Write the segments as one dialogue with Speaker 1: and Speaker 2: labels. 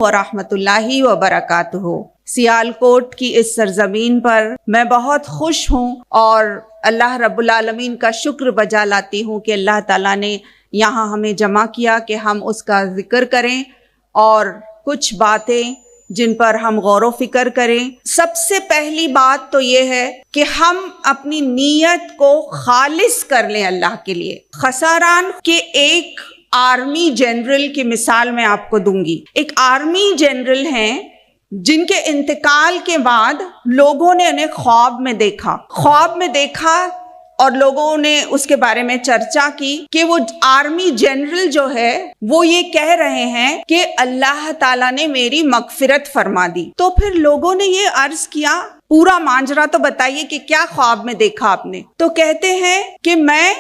Speaker 1: ورحمۃ اللہ وبرکاتہ۔ سیالکوٹ کی اس سرزمین پر میں بہت خوش ہوں اور اللہ رب العالمین کا شکر بجا لاتی ہوں کہ اللہ تعالیٰ نے یہاں ہمیں جمع کیا کہ ہم اس کا ذکر کریں اور کچھ باتیں جن پر ہم غور و فکر کریں۔ سب سے پہلی بات تو یہ ہے کہ ہم اپنی نیت کو خالص کر لیں اللہ کے لیے۔ خساران کے ایک آرمی جنرل کی مثال میں آپ کو دوں گی۔ ایک آرمی جنرل ہیں جن کے انتقال کے بعد لوگوں نے انہیں خواب میں دیکھا اور لوگوں نے اس کے بارے میں چرچا کی کہ وہ آرمی جنرل جو ہے وہ یہ کہہ رہے ہیں کہ اللہ تعالیٰ نے میری مغفرت فرما دی۔ تو پھر لوگوں نے یہ عرض کیا پورا ماجرا تو بتائیے کہ کیا خواب میں دیکھا آپ نے؟ تو کہتے ہیں کہ میں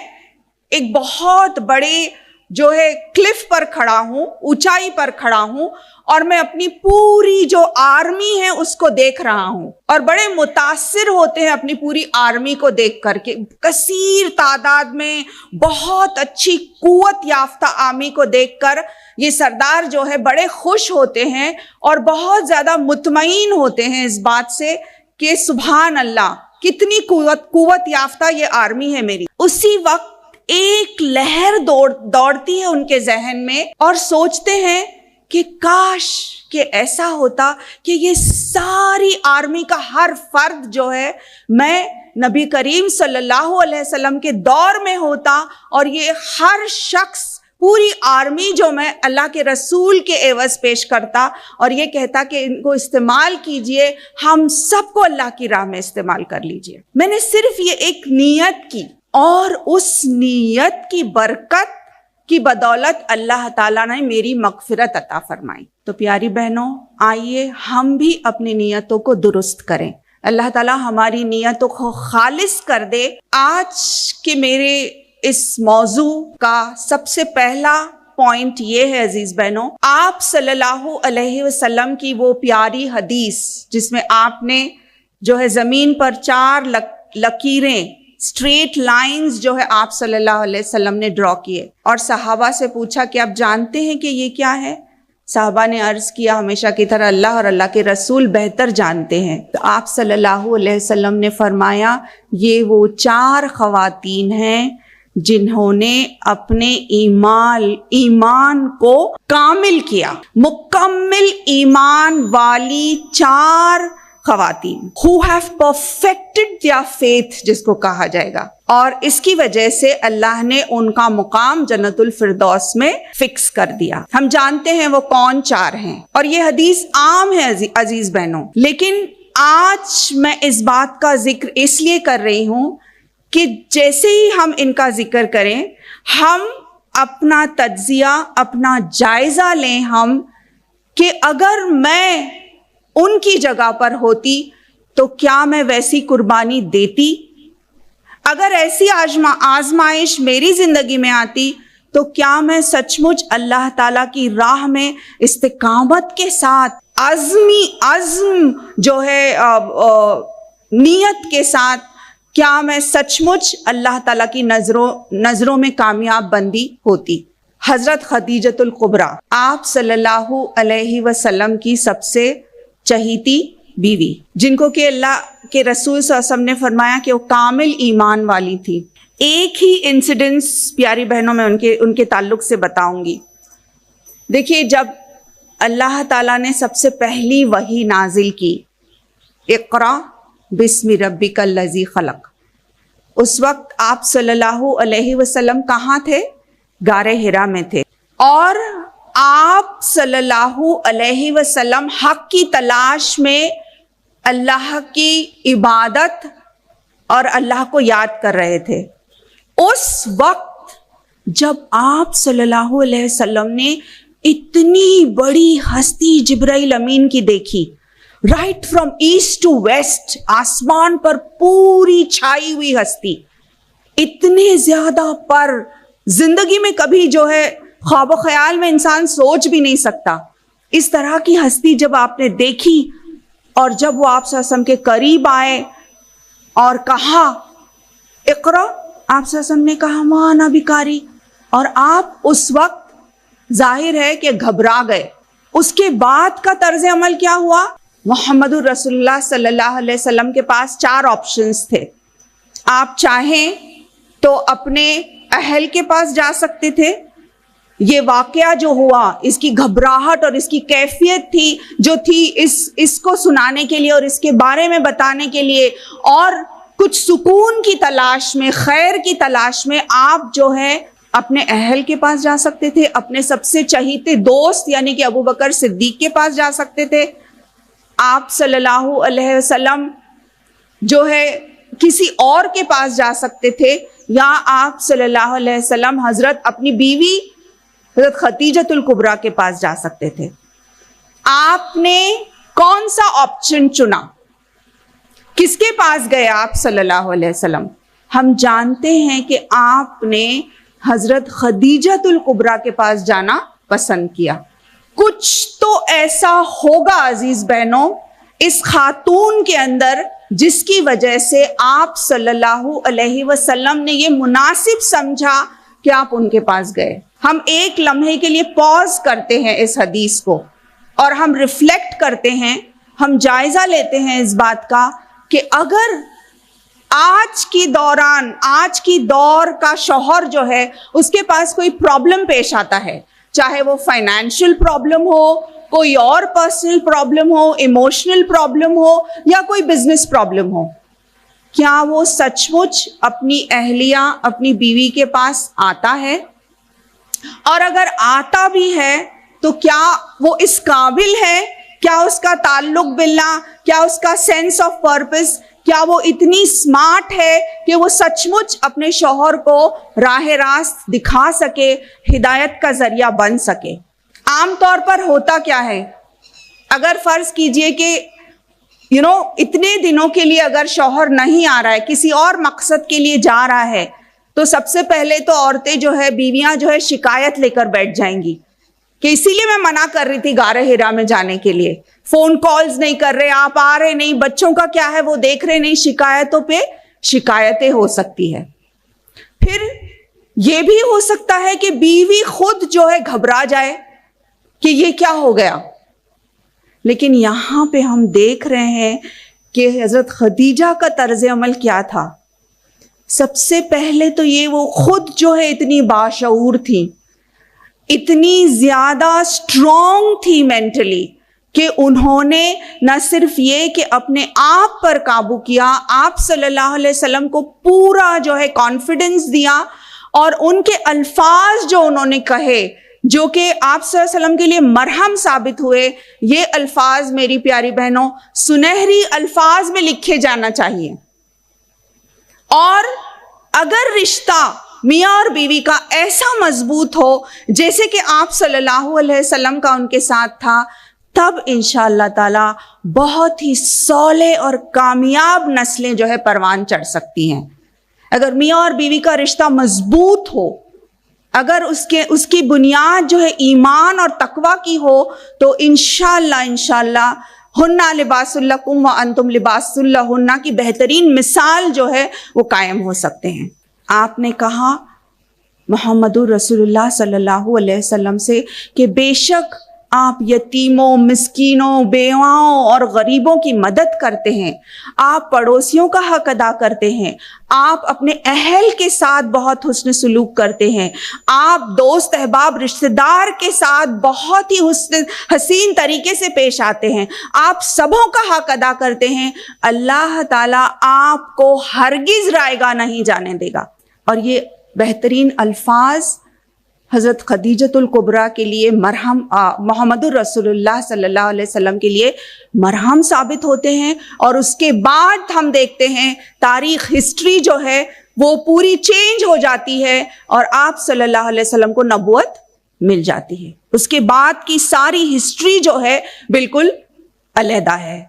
Speaker 1: ایک بہت بڑے جو ہے کلف پر کھڑا ہوں، اونچائی پر کھڑا ہوں اور میں اپنی پوری جو آرمی ہے اس کو دیکھ رہا ہوں اور بڑے متاثر ہوتے ہیں اپنی پوری آرمی کو دیکھ کر کے، کثیر تعداد میں بہت اچھی قوت یافتہ آرمی کو دیکھ کر یہ سردار جو ہے بڑے خوش ہوتے ہیں اور بہت زیادہ مطمئن ہوتے ہیں اس بات سے کہ سبحان اللہ کتنی قوت یافتہ یہ آرمی ہے میری۔ اسی وقت ایک لہر دوڑتی ہے ان کے ذہن میں اور سوچتے ہیں کہ کاش کہ ایسا ہوتا کہ یہ ساری آرمی کا ہر فرد جو ہے میں نبی کریم صلی اللہ علیہ وسلم کے دور میں ہوتا اور یہ ہر شخص پوری آرمی جو میں اللہ کے رسول کے عوض پیش کرتا اور یہ کہتا کہ ان کو استعمال کیجئے، ہم سب کو اللہ کی راہ میں استعمال کر لیجئے۔ میں نے صرف یہ ایک نیت کی اور اس نیت کی برکت کی بدولت اللہ تعالیٰ نے میری مغفرت عطا فرمائی۔ تو پیاری بہنوں، آئیے ہم بھی اپنی نیتوں کو درست کریں، اللہ تعالیٰ ہماری نیتوں کو خالص کر دے۔ آج کے میرے اس موضوع کا سب سے پہلا پوائنٹ یہ ہے عزیز بہنوں، آپ صلی اللہ علیہ وسلم کی وہ پیاری حدیث جس میں آپ نے جو ہے زمین پر 4 لکیریں اسٹریٹ لائنز جو ہے آپ صلی اللہ علیہ وسلم نے ڈرا کیے اور صحابہ سے پوچھا کہ آپ جانتے ہیں کہ یہ کیا ہے؟ صحابہ نے عرض کیا ہمیشہ کی طرح اللہ اور اللہ کے رسول بہتر جانتے ہیں۔ تو آپ صلی اللہ علیہ وسلم نے فرمایا یہ وہ 4 خواتین ہیں جنہوں نے اپنے ایمان کو کامل کیا۔ مکمل ایمان والی 4 خواتین who have perfected their faith جس کو کہا جائے گا، اور اس کی وجہ سے اللہ نے ان کا مقام جنت الفردوس میں فکس کر دیا۔ ہم جانتے ہیں وہ کون 4 ہیں اور یہ حدیث عام ہے عزیز بہنوں، لیکن آج میں اس بات کا ذکر اس لیے کر رہی ہوں کہ جیسے ہی ہم ان کا ذکر کریں ہم اپنا تجزیہ، اپنا جائزہ لیں ہم کہ اگر میں ان کی جگہ پر ہوتی تو کیا میں ویسی قربانی دیتی؟ اگر ایسی آزمائش میری زندگی میں آتی تو کیا میں سچ مچ اللہ تعالیٰ کی راہ میں استقامت کے ساتھ عزم جو ہے نیت کے ساتھ کیا میں سچ مچ اللہ تعالیٰ کی نظروں میں کامیاب بندی ہوتی؟ حضرت خدیجۃ الکبریٰ آپ صلی اللہ علیہ وسلم کی سب سے چہیتی بیوی، جن کو کہ اللہ کے رسول صلی اللہ علیہ وسلم نے فرمایا کہ وہ کامل ایمان والی تھی۔ ایک ہی انسیڈنس پیاری بہنوں میں ان کے تعلق سے بتاؤں گی۔ دیکھیے جب اللہ تعالیٰ نے سب سے پہلی وحی نازل کی اقرا بسم ربک الذی خلق، اس وقت آپ صلی اللہ علیہ وسلم کہاں تھے؟ غار حرا میں تھے اور آپ صلی اللہ علیہ وسلم حق کی تلاش میں اللہ کی عبادت اور اللہ کو یاد کر رہے تھے۔ اس وقت جب آپ صلی اللہ علیہ وسلم نے اتنی بڑی ہستی جبرائیل امین کی دیکھی، right from east to west, آسمان پر پوری چھائی ہوئی ہستی، اتنے زیادہ پر زندگی میں کبھی جو ہے خواب و خیال میں انسان سوچ بھی نہیں سکتا، اس طرح کی ہستی جب آپ نے دیکھی اور جب وہ آپ صلی اللہ علیہ وسلم کے قریب آئے اور کہا اقرا، آپ صلی اللہ علیہ وسلم نے کہا ما انا بقاری، اور آپ اس وقت ظاہر ہے کہ گھبرا گئے اس کے بعد کا طرز عمل کیا ہوا؟ محمد الرسول اللہ صلی اللہ علیہ وسلم کے پاس 4 آپشنز تھے. آپ چاہیں تو اپنے اہل کے پاس جا سکتے تھے. یہ واقعہ جو ہوا، اس کی گھبراہٹ اور اس کی کیفیت تھی جو تھی اس کو سنانے کے لیے اور اس کے بارے میں بتانے کے لیے، اور کچھ سکون کی تلاش میں، خیر کی تلاش میں آپ جو ہے اپنے اہل کے پاس جا سکتے تھے، اپنے سب سے چہیتے دوست یعنی کہ ابو بکر صدیق کے پاس جا سکتے تھے. آپ صلی اللہ علیہ وسلم جو ہے کسی اور کے پاس جا سکتے تھے، یا آپ صلی اللہ علیہ وسلم حضرت اپنی بیوی حضرت خدیجۃ الکبریٰ کے پاس جا سکتے تھے. آپ نے کون سا آپشن چنا؟ کس کے پاس گئے آپ صلی اللہ علیہ وسلم؟ ہم جانتے ہیں کہ آپ نے حضرت خدیجۃ الکبریٰ کے پاس جانا پسند کیا. کچھ تو ایسا ہوگا عزیز بہنوں اس خاتون کے اندر جس کی وجہ سے آپ صلی اللہ علیہ وسلم نے یہ مناسب سمجھا کہ آپ ان کے پاس گئے. ہم ایک لمحے کے لیے پاز کرتے ہیں اس حدیث کو اور ہم ریفلیکٹ کرتے ہیں، ہم جائزہ لیتے ہیں اس بات کا کہ اگر آج کی دور کا شوہر جو ہے اس کے پاس کوئی پرابلم پیش آتا ہے، چاہے وہ فائنینشیل پرابلم ہو، کوئی اور پرسنل پرابلم ہو، ایموشنل پرابلم ہو، یا کوئی بزنس پرابلم ہو، کیا وہ سچ مچ اپنی اہلیہ، اپنی بیوی کے پاس آتا ہے؟ اور اگر آتا بھی ہے تو کیا وہ اس قابل ہے؟ کیا اس کا تعلق باللہ، کیا اس کا سینس آف پرپس، کیا وہ اتنی سمارٹ ہے کہ وہ سچ مچ اپنے شوہر کو راہ راست دکھا سکے، ہدایت کا ذریعہ بن سکے؟ عام طور پر ہوتا کیا ہے، اگر فرض کیجئے کہ اتنے دنوں کے لیے اگر شوہر نہیں آ رہا ہے، کسی اور مقصد کے لیے جا رہا ہے، تو سب سے پہلے تو عورتیں جو ہے، بیویاں جو ہے شکایت لے کر بیٹھ جائیں گی کہ اسی لیے میں منع کر رہی تھی غار حرا میں جانے کے لیے، فون کالز نہیں کر رہے، آپ آ رہے نہیں، بچوں کا کیا ہے وہ دیکھ رہے نہیں. شکایتوں پہ شکایتیں ہو سکتی ہے. پھر یہ بھی ہو سکتا ہے کہ بیوی خود جو ہے گھبرا جائے کہ یہ کیا ہو گیا. لیکن یہاں پہ ہم دیکھ رہے ہیں کہ حضرت خدیجہ کا طرز عمل کیا تھا. سب سے پہلے تو یہ وہ خود جو ہے اتنی باشعور تھی، اتنی زیادہ اسٹرانگ تھی مینٹلی، کہ انہوں نے نہ صرف یہ کہ اپنے آپ پر قابو کیا، آپ صلی اللہ علیہ وسلم کو پورا جو ہے کانفیڈنس دیا، اور ان کے الفاظ جو انہوں نے کہے جو کہ آپ صلی اللہ علیہ وسلم کے لیے مرہم ثابت ہوئے، یہ الفاظ میری پیاری بہنوں سنہری الفاظ میں لکھے جانا چاہیے. اور اگر رشتہ میاں اور بیوی کا ایسا مضبوط ہو جیسے کہ آپ صلی اللہ علیہ وسلم کا ان کے ساتھ تھا، تب انشاءاللہ تعالی بہت ہی صالح اور کامیاب نسلیں جو ہے پروان چڑھ سکتی ہیں. اگر میاں اور بیوی کا رشتہ مضبوط ہو، اگر اس کی بنیاد جو ہے ایمان اور تقوی کی ہو، تو انشاءاللہ ہنہ لباس لکم وانتم لباس لہن کی بہترین مثال جو ہے وہ قائم ہو سکتے ہیں. آپ نے کہا محمد رسول اللہ صلی اللہ علیہ وسلم سے کہ بے شک آپ یتیموں، مسکینوں، بیواؤں اور غریبوں کی مدد کرتے ہیں، آپ پڑوسیوں کا حق ادا کرتے ہیں، آپ اپنے اہل کے ساتھ بہت حسن سلوک کرتے ہیں، آپ دوست احباب رشتہ دار کے ساتھ بہت ہی حسین طریقے سے پیش آتے ہیں، آپ سبوں کا حق ادا کرتے ہیں. اللہ تعالیٰ آپ کو ہرگز رائیگاں نہیں جانے دے گا. اور یہ بہترین الفاظ حضرت خدیجۃ الکبریٰ کے لیے مرہم، محمد الرسول اللہ صلی اللہ علیہ وسلم کے لیے مرہم ثابت ہوتے ہیں. اور اس کے بعد ہم دیکھتے ہیں تاریخ، ہسٹری جو ہے وہ پوری چینج ہو جاتی ہے اور آپ صلی اللہ علیہ وسلم کو نبوت مل جاتی ہے. اس کے بعد کی ساری ہسٹری جو ہے بالکل علیحدہ ہے.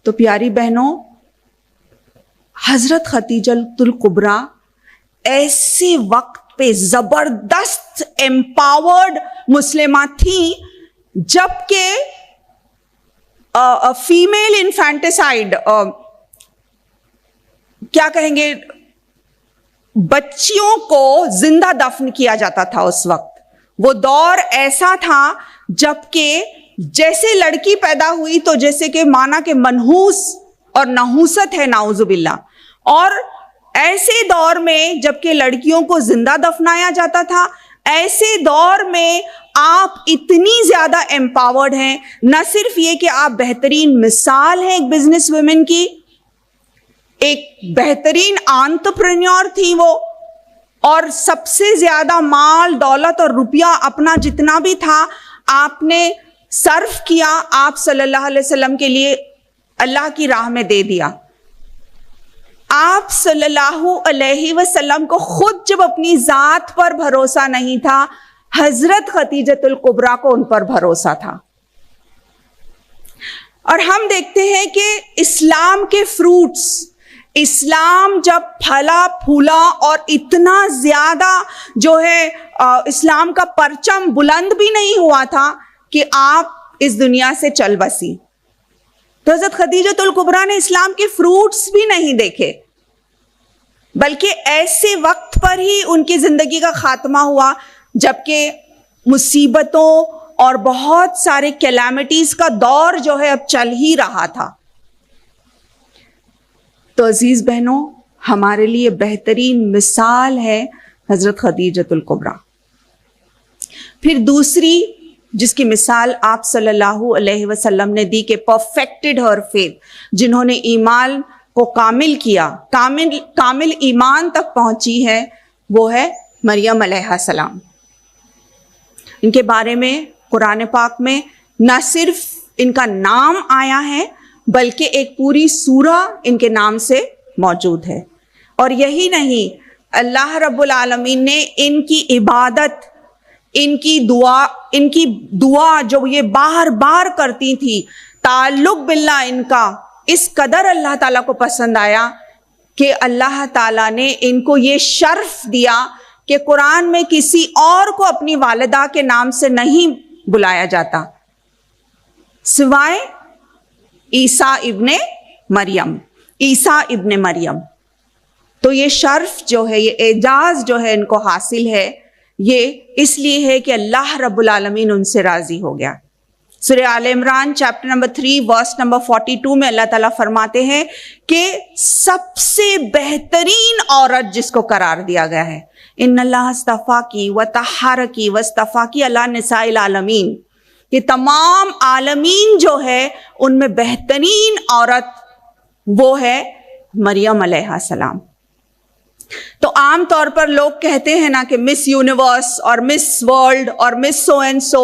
Speaker 1: تو پیاری بہنوں، حضرت خدیجۃ الکبریٰ ایسے وقت پہ زبردست امپاورڈ مسلمہ تھیں جبکہ فیمیل انفینٹیسائڈ، کیا کہیں گے، بچیوں کو زندہ دفن کیا جاتا تھا اس وقت. وہ دور ایسا تھا جبکہ جیسے لڑکی پیدا ہوئی تو جیسے کہ مانا کہ منحوس اور نحوست ہے، نعوذ باللہ. اور ایسے دور میں جبکہ لڑکیوں کو زندہ دفنایا جاتا تھا، ایسے دور میں آپ اتنی زیادہ امپاورڈ ہیں. نہ صرف یہ کہ آپ بہترین مثال ہیں ایک بزنس ویمن کی، ایک بہترین انٹرپرینیور تھی وہ، اور سب سے زیادہ مال دولت اور روپیہ اپنا جتنا بھی تھا آپ نے صرف کیا آپ صلی اللہ علیہ وسلم کے لیے، اللہ کی راہ میں دے دیا. آپ صلی اللہ علیہ وسلم کو خود جب اپنی ذات پر بھروسہ نہیں تھا، حضرت خدیجۃ الکبریٰ کو ان پر بھروسہ تھا. اور ہم دیکھتے ہیں کہ اسلام کے فروٹس، اسلام جب پھلا پھولا اور اتنا زیادہ جو ہے اسلام کا پرچم بلند بھی نہیں ہوا تھا کہ آپ اس دنیا سے چل بسی، تو حضرت خدیجۃ الکبریٰ نے اسلام کے فروٹس بھی نہیں دیکھے، بلکہ ایسے وقت پر ہی ان کی زندگی کا خاتمہ ہوا جبکہ مصیبتوں اور بہت سارے کیلیمٹیز کا دور جو ہے اب چل ہی رہا تھا. تو عزیز بہنوں، ہمارے لیے بہترین مثال ہے حضرت خدیجۃ الکبریٰ. پھر دوسری جس کی مثال آپ صلی اللہ علیہ وسلم نے دی کہ پرفیکٹڈ ہر فیتھ، جنہوں نے ایمان کو کامل کیا، کامل ایمان تک پہنچی ہے، وہ ہے مریم علیہ السلام. ان کے بارے میں قرآن پاک میں نہ صرف ان کا نام آیا ہے بلکہ ایک پوری سورہ ان کے نام سے موجود ہے. اور یہی نہیں، اللہ رب العالمین نے ان کی عبادت، ان کی دعا جو یہ بار بار کرتی تھی، تعلق باللہ ان کا اس قدر اللہ تعالیٰ کو پسند آیا کہ اللہ تعالیٰ نے ان کو یہ شرف دیا کہ قرآن میں کسی اور کو اپنی والدہ کے نام سے نہیں بلایا جاتا سوائے عیسیٰ ابن مریم. تو یہ شرف جو ہے، یہ اعزاز جو ہے ان کو حاصل ہے، یہ اس لیے ہے کہ اللہ رب العالمین ان سے راضی ہو گیا. سورہ آل عمران چیپٹر نمبر 3 ورس نمبر 42 میں اللہ تعالیٰ فرماتے ہیں کہ سب سے بہترین عورت جس کو قرار دیا گیا ہے، ان اللہ اصطفاکی وطہرکی واصطفاکی علی نساء العالمین، کہ تمام عالمین جو ہے ان میں بہترین عورت وہ ہے مریم علیہ السلام. تو عام طور پر لوگ کہتے ہیں نا کہ مس یونیورس اور مس ورلڈ اور miss so and so.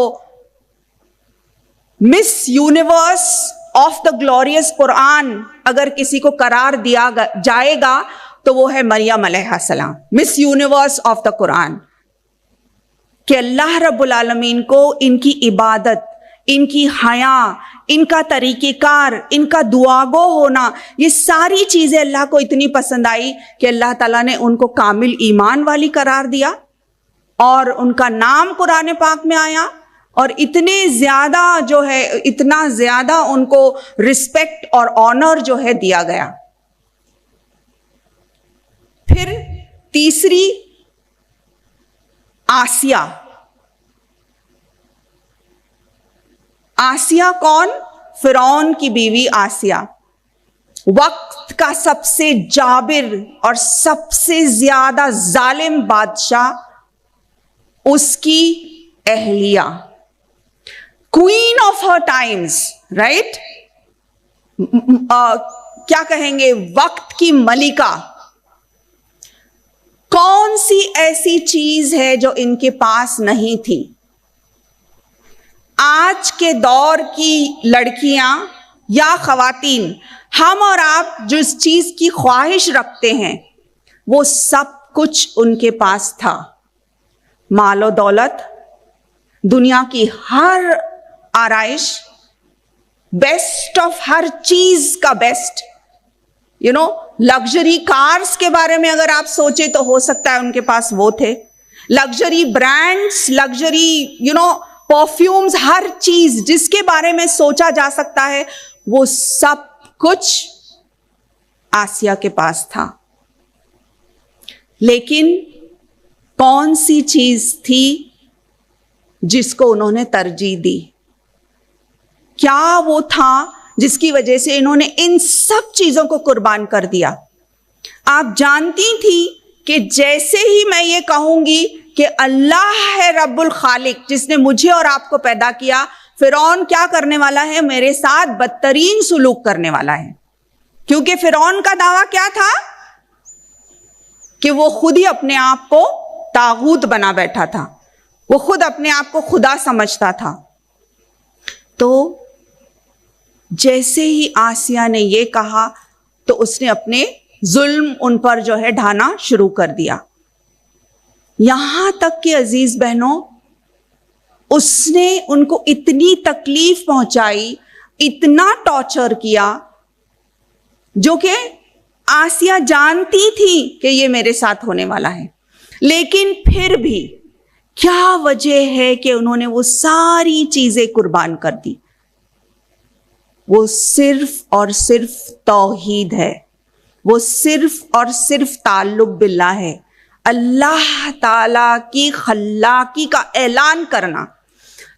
Speaker 1: Miss universe of the glorious Quran اگر کسی کو قرار دیا جائے گا تو وہ ہے مریم علیہ السلام، مس یونیورس آف دا قرآن. کہ اللہ رب العالمین کو ان کی عبادت، ان کی حیا، ان کا طریقہ کار، ان کا دعاگو ہونا، یہ ساری چیزیں اللہ کو اتنی پسند آئی کہ اللہ تعالیٰ نے ان کو کامل ایمان والی قرار دیا اور ان کا نام قرآن پاک میں آیا، اور اتنا زیادہ ان کو رسپیکٹ اور آنر جو ہے دیا گیا. پھر تیسری آسیہ کون؟ فرعون کی بیوی آسیہ، وقت کا سب سے جابر اور سب سے زیادہ ظالم بادشاہ، اس کی اہلیہ، queen of her Times, right, کیا کہیں گے، وقت کی ملکہ. کون سی ایسی چیز ہے جو ان کے پاس نہیں تھی؟ آج کے دور کی لڑکیاں یا خواتین، ہم اور آپ جس چیز کی خواہش رکھتے ہیں وہ سب کچھ ان کے پاس تھا. مال و دولت، دنیا کی ہر آرائش، بیسٹ آف ہر چیز کا بیسٹ، لگژری کارز کے بارے میں اگر آپ سوچیں تو ہو سکتا ہے ان کے پاس وہ تھے. لگژری برانڈز، لگژری پرفیومز، ہر چیز جس کے بارے میں سوچا جا سکتا ہے وہ سب کچھ آسیہ کے پاس تھا. لیکن کون سی چیز تھی جس کو انہوں نے ترجیح دی؟ کیا وہ تھا جس کی وجہ سے انہوں نے ان سب چیزوں کو قربان کر دیا؟ آپ جانتی تھی کہ جیسے ہی میں یہ کہوں گی کہ اللہ ہے رب الخالق جس نے مجھے اور آپ کو پیدا کیا، فرعون کیا کرنے والا ہے؟ میرے ساتھ بدترین سلوک کرنے والا ہے. کیونکہ فرعون کا دعویٰ کیا تھا کہ وہ خود ہی اپنے آپ کو طاغوت بنا بیٹھا تھا، وہ خود اپنے آپ کو خدا سمجھتا تھا. تو جیسے ہی آسیہ نے یہ کہا تو اس نے اپنے ظلم ان پر جو ہے ڈھانا شروع کر دیا. یہاں تک کہ عزیز بہنوں، اس نے ان کو اتنی تکلیف پہنچائی، اتنا ٹارچر کیا، جو کہ آسیہ جانتی تھی کہ یہ میرے ساتھ ہونے والا ہے. لیکن پھر بھی کیا وجہ ہے کہ انہوں نے وہ ساری چیزیں قربان کر دی؟ وہ صرف اور صرف توحید ہے، وہ صرف اور صرف تعلق باللہ ہے، اللہ تعالی کی خلاقی کا اعلان کرنا.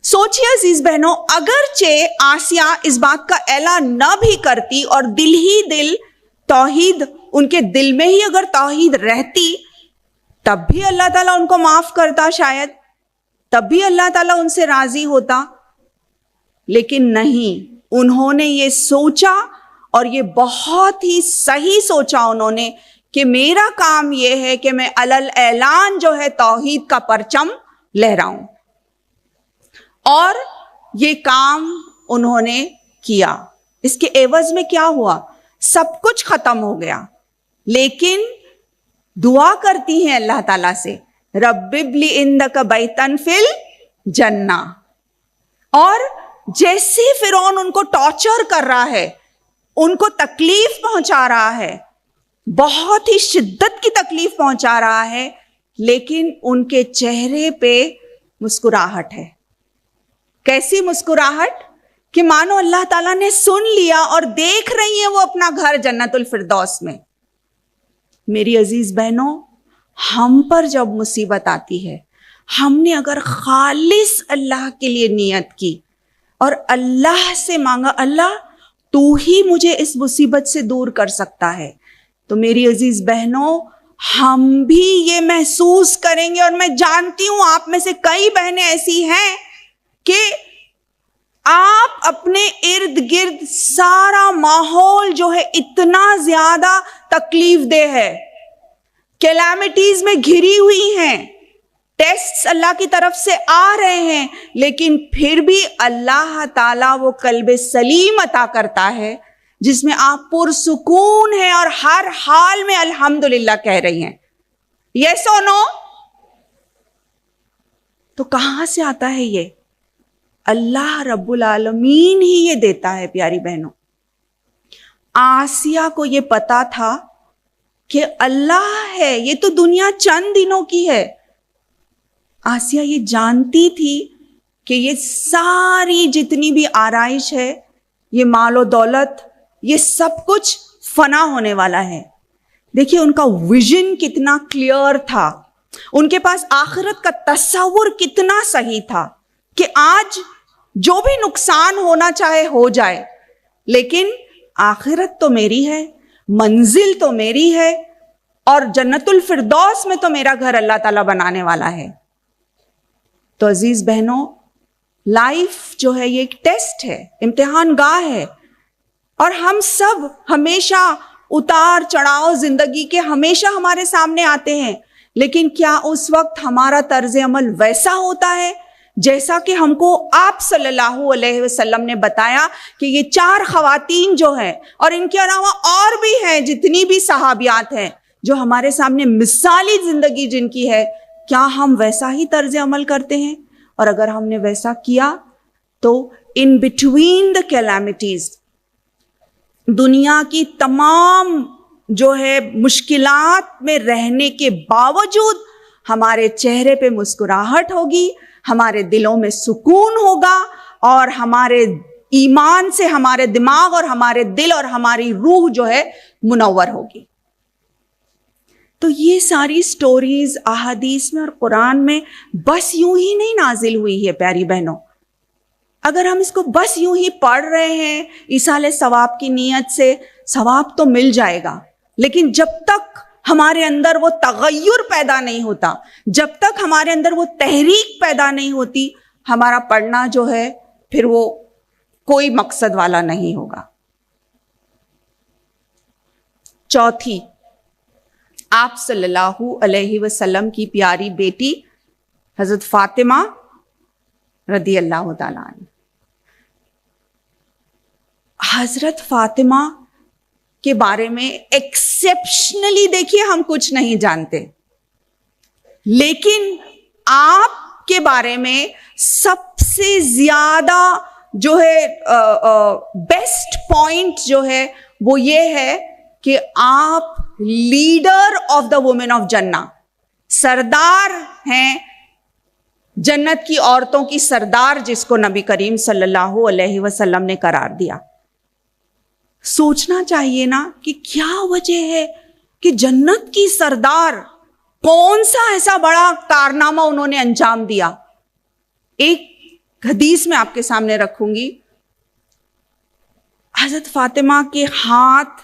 Speaker 1: سوچیے عزیز بہنوں، اگرچہ آسیہ اس بات کا اعلان نہ بھی کرتی اور دل ہی دل توحید ان کے دل میں ہی اگر توحید رہتی، تب بھی اللہ تعالیٰ ان کو معاف کرتا، شاید تب بھی اللہ تعالیٰ ان سے راضی ہوتا. لیکن نہیں، انہوں نے یہ سوچا، اور یہ بہت ہی صحیح سوچا انہوں نے، کہ میرا کام یہ ہے کہ میں علل اعلان جو ہے توحید کا پرچم لہراؤں. اور یہ کام انہوں نے کیا. اس کے عوض میں کیا ہوا؟ سب کچھ ختم ہو گیا. لیکن دعا کرتی ہیں اللہ تعالیٰ سے، رب ابلی عندک بیتن فی الجنہ. اور جیسے فرعون ان کو ٹارچر کر رہا ہے، ان کو تکلیف پہنچا رہا ہے، بہت ہی شدت کی تکلیف پہنچا رہا ہے، لیکن ان کے چہرے پہ مسکراہٹ ہے. کیسی مسکراہٹ؟ کہ مانو اللہ تعالیٰ نے سن لیا اور دیکھ رہی ہیں وہ اپنا گھر جنت الفردوس میں. میری عزیز بہنوں، ہم پر جب مصیبت آتی ہے، ہم نے اگر خالص اللہ کے لیے نیت کی اور اللہ سے مانگا، اللہ تو ہی مجھے اس مصیبت سے دور کر سکتا ہے، تو میری عزیز بہنوں، ہم بھی یہ محسوس کریں گے. اور میں جانتی ہوں آپ میں سے کئی بہنیں ایسی ہیں کہ آپ اپنے ارد گرد سارا ماحول جو ہے اتنا زیادہ تکلیف دہ ہے، کیلامیٹیز میں گھری ہوئی ہیں، ٹیسٹس اللہ کی طرف سے آ رہے ہیں، لیکن پھر بھی اللہ تعالیٰ وہ قلب سلیم عطا کرتا ہے جس میں آپ پرسکون ہیں اور ہر حال میں الحمدللہ کہہ رہی ہیں. یس اور نو؟ تو کہاں سے آتا ہے یہ؟ اللہ رب العالمین ہی یہ دیتا ہے. پیاری بہنوں، آسیہ کو یہ پتا تھا کہ اللہ ہے، یہ تو دنیا چند دنوں کی ہے. آسیہ یہ جانتی تھی کہ یہ ساری جتنی بھی آرائش ہے، یہ مال و دولت، یہ سب کچھ فنا ہونے والا ہے. دیکھیے ان کا ویژن کتنا کلیئر تھا، ان کے پاس آخرت کا تصور کتنا صحیح تھا کہ آج جو بھی نقصان ہونا چاہے ہو جائے، لیکن آخرت تو میری ہے، منزل تو میری ہے، اور جنت الفردوس میں تو میرا گھر اللہ تعالیٰ بنانے والا ہے. تو عزیز بہنوں، لائف جو ہے یہ ایک ٹیسٹ ہے، امتحان گاہ ہے، اور ہم سب ہمیشہ اتار چڑھاؤ زندگی کے ہمیشہ ہمارے سامنے آتے ہیں. لیکن کیا اس وقت ہمارا طرز عمل ویسا ہوتا ہے جیسا کہ ہم کو آپ صلی اللہ علیہ وسلم نے بتایا کہ یہ 4 خواتین جو ہیں، اور ان کے علاوہ اور بھی ہیں جتنی بھی صحابیات ہیں جو ہمارے سامنے مثالی زندگی جن کی ہے، کیا ہم ویسا ہی طرز عمل کرتے ہیں؟ اور اگر ہم نے ویسا کیا تو ان بٹوین دا کیلامیٹیز، دنیا کی تمام جو ہے مشکلات میں رہنے کے باوجود ہمارے چہرے پہ مسکراہٹ ہوگی، ہمارے دلوں میں سکون ہوگا، اور ہمارے ایمان سے ہمارے دماغ اور ہمارے دل اور ہماری روح جو ہے منور ہوگی. تو یہ ساری سٹوریز احادیث میں اور قرآن میں بس یوں ہی نہیں نازل ہوئی ہے پیاری بہنوں. اگر ہم اس کو بس یوں ہی پڑھ رہے ہیں ایصال ثواب کی نیت سے، ثواب تو مل جائے گا، لیکن جب تک ہمارے اندر وہ تغیر پیدا نہیں ہوتا، جب تک ہمارے اندر وہ تحریک پیدا نہیں ہوتی، ہمارا پڑھنا جو ہے پھر وہ کوئی مقصد والا نہیں ہوگا۔ چوتھی، آپ صلی اللہ علیہ وسلم کی پیاری بیٹی حضرت فاطمہ رضی اللہ تعالیٰ عنہ۔ حضرت فاطمہ کے بارے میں ایکسیپشنلی دیکھیے ہم کچھ نہیں جانتے، لیکن آپ کے بارے میں سب سے زیادہ جو ہے بیسٹ پوائنٹ جو ہے وہ یہ ہے کہ آپ leader of the woman of جنہ، سردار ہیں جنت کی عورتوں کی سردار، جس کو نبی کریم صلی اللہ علیہ وسلم نے قرار دیا۔ سوچنا چاہیے نا کہ کیا وجہ ہے کہ جنت کی سردار، کون سا ایسا بڑا کارنامہ انہوں نے انجام دیا۔ ایک حدیث میں آپ کے سامنے رکھوں گی، حضرت فاطمہ کے ہاتھ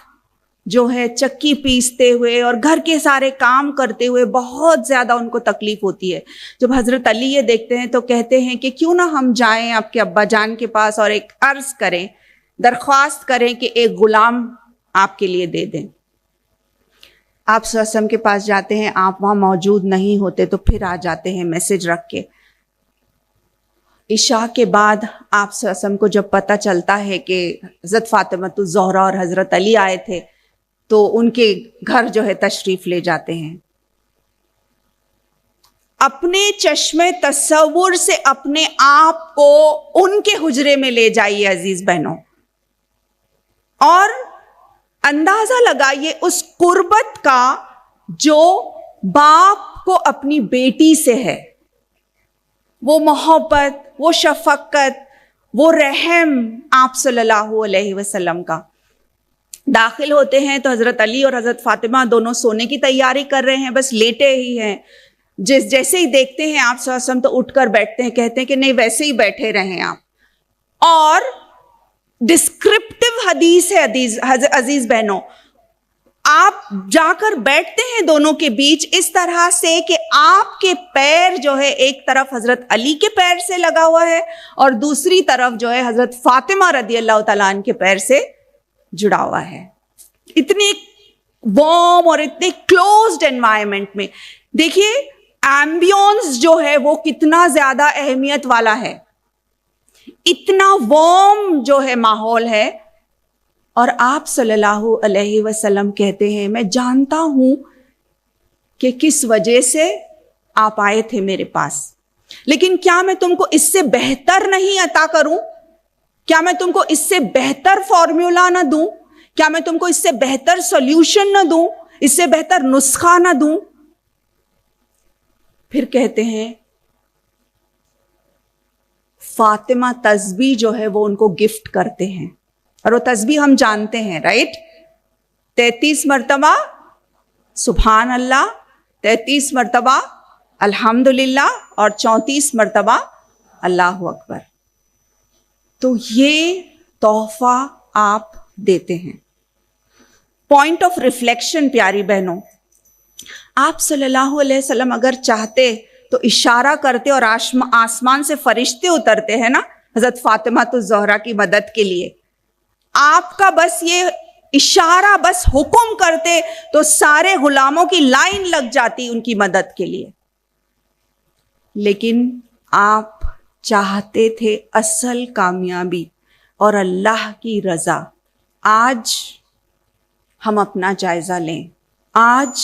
Speaker 1: جو ہے چکی پیستے ہوئے اور گھر کے سارے کام کرتے ہوئے بہت زیادہ ان کو تکلیف ہوتی ہے۔ جب حضرت علی یہ دیکھتے ہیں تو کہتے ہیں کہ کیوں نہ ہم جائیں آپ کے ابا جان کے پاس اور ایک عرض کریں، درخواست کریں کہ ایک غلام آپ کے لیے دے دیں۔ آپ صلی اللہ علیہ وسلم کے پاس جاتے ہیں، آپ وہاں موجود نہیں ہوتے تو پھر آ جاتے ہیں میسج رکھ کے۔ عشاء کے بعد آپ صلی اللہ علیہ وسلم کو جب پتہ چلتا ہے کہ حضرت فاطمہ الزہرا اور حضرت علی آئے تھے تو ان کے گھر جو ہے تشریف لے جاتے ہیں۔ اپنے چشم تصور سے اپنے آپ کو ان کے حجرے میں لے جائیے عزیز بہنوں، اور اندازہ لگائیے اس قربت کا جو باپ کو اپنی بیٹی سے ہے، وہ محبت، وہ شفقت، وہ رحم آپ صلی اللہ علیہ وسلم کا۔ داخل ہوتے ہیں تو حضرت علی اور حضرت فاطمہ دونوں سونے کی تیاری کر رہے ہیں، بس لیٹے ہی ہیں۔ جیسے ہی دیکھتے ہیں آپ صلی اللہ علیہ وسلم تو اٹھ کر بیٹھتے ہیں، کہتے ہیں کہ نہیں ویسے ہی بیٹھے رہیں آپ۔ اور ڈسکرپٹیو حدیث ہے عزیز بہنوں، آپ جا کر بیٹھتے ہیں دونوں کے بیچ اس طرح سے کہ آپ کے پیر جو ہے ایک طرف حضرت علی کے پیر سے لگا ہوا ہے اور دوسری طرف جو ہے حضرت فاطمہ رضی اللہ تعالیٰ عنہ کے پیر سے جڑا ہوا ہے۔ اتنے وارم اور اتنے کلوزڈ انوائرمنٹ میں دیکھیے ایمبیونس جو ہے وہ کتنا زیادہ اہمیت والا ہے، اتنا وارم جو ہے ماحول ہے، اور آپ صلی اللہ علیہ وسلم کہتے ہیں میں جانتا ہوں کہ کس وجہ سے آپ آئے تھے میرے پاس، لیکن کیا میں تم کو اس سے بہتر نہیں عطا کروں؟ کیا میں تم کو اس سے بہتر فارمولا نہ دوں؟ کیا میں تم کو اس سے بہتر سولوشن نہ دوں؟ اس سے بہتر نسخہ نہ دوں؟ پھر کہتے ہیں فاطمہ تسبیح جو ہے وہ ان کو گفٹ کرتے ہیں، اور وہ تسبیح ہم جانتے ہیں، رائٹ؟ 33 مرتبہ سبحان اللہ، 33 مرتبہ الحمدللہ، اور 34 مرتبہ اللہ اکبر۔ تو یہ تحفہ آپ دیتے ہیں۔ پوائنٹ آف ریفلیکشن پیاری بہنوں، آپ صلی اللہ علیہ وسلم اگر چاہتے تو اشارہ کرتے اور آسمان سے فرشتے اترتے ہیں نا حضرت فاطمہ الزہرا کی مدد کے لیے۔ آپ کا بس یہ اشارہ، بس حکم کرتے تو سارے غلاموں کی لائن لگ جاتی ان کی مدد کے لیے، لیکن آپ چاہتے تھے اصل کامیابی اور اللہ کی رضا۔ آج ہم اپنا جائزہ لیں، آج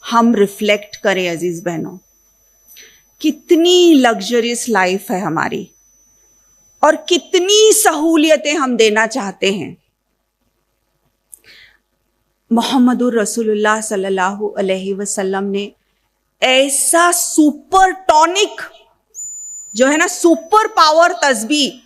Speaker 1: ہم ریفلیکٹ کریں عزیز بہنوں، کتنی لگژریس لائف ہے ہماری اور کتنی سہولیتیں ہم دینا چاہتے ہیں۔ محمد الرسول اللہ صلی اللہ علیہ وسلم نے ایسا سپر ٹونک جو ہے نا، سپر پاور تسبیح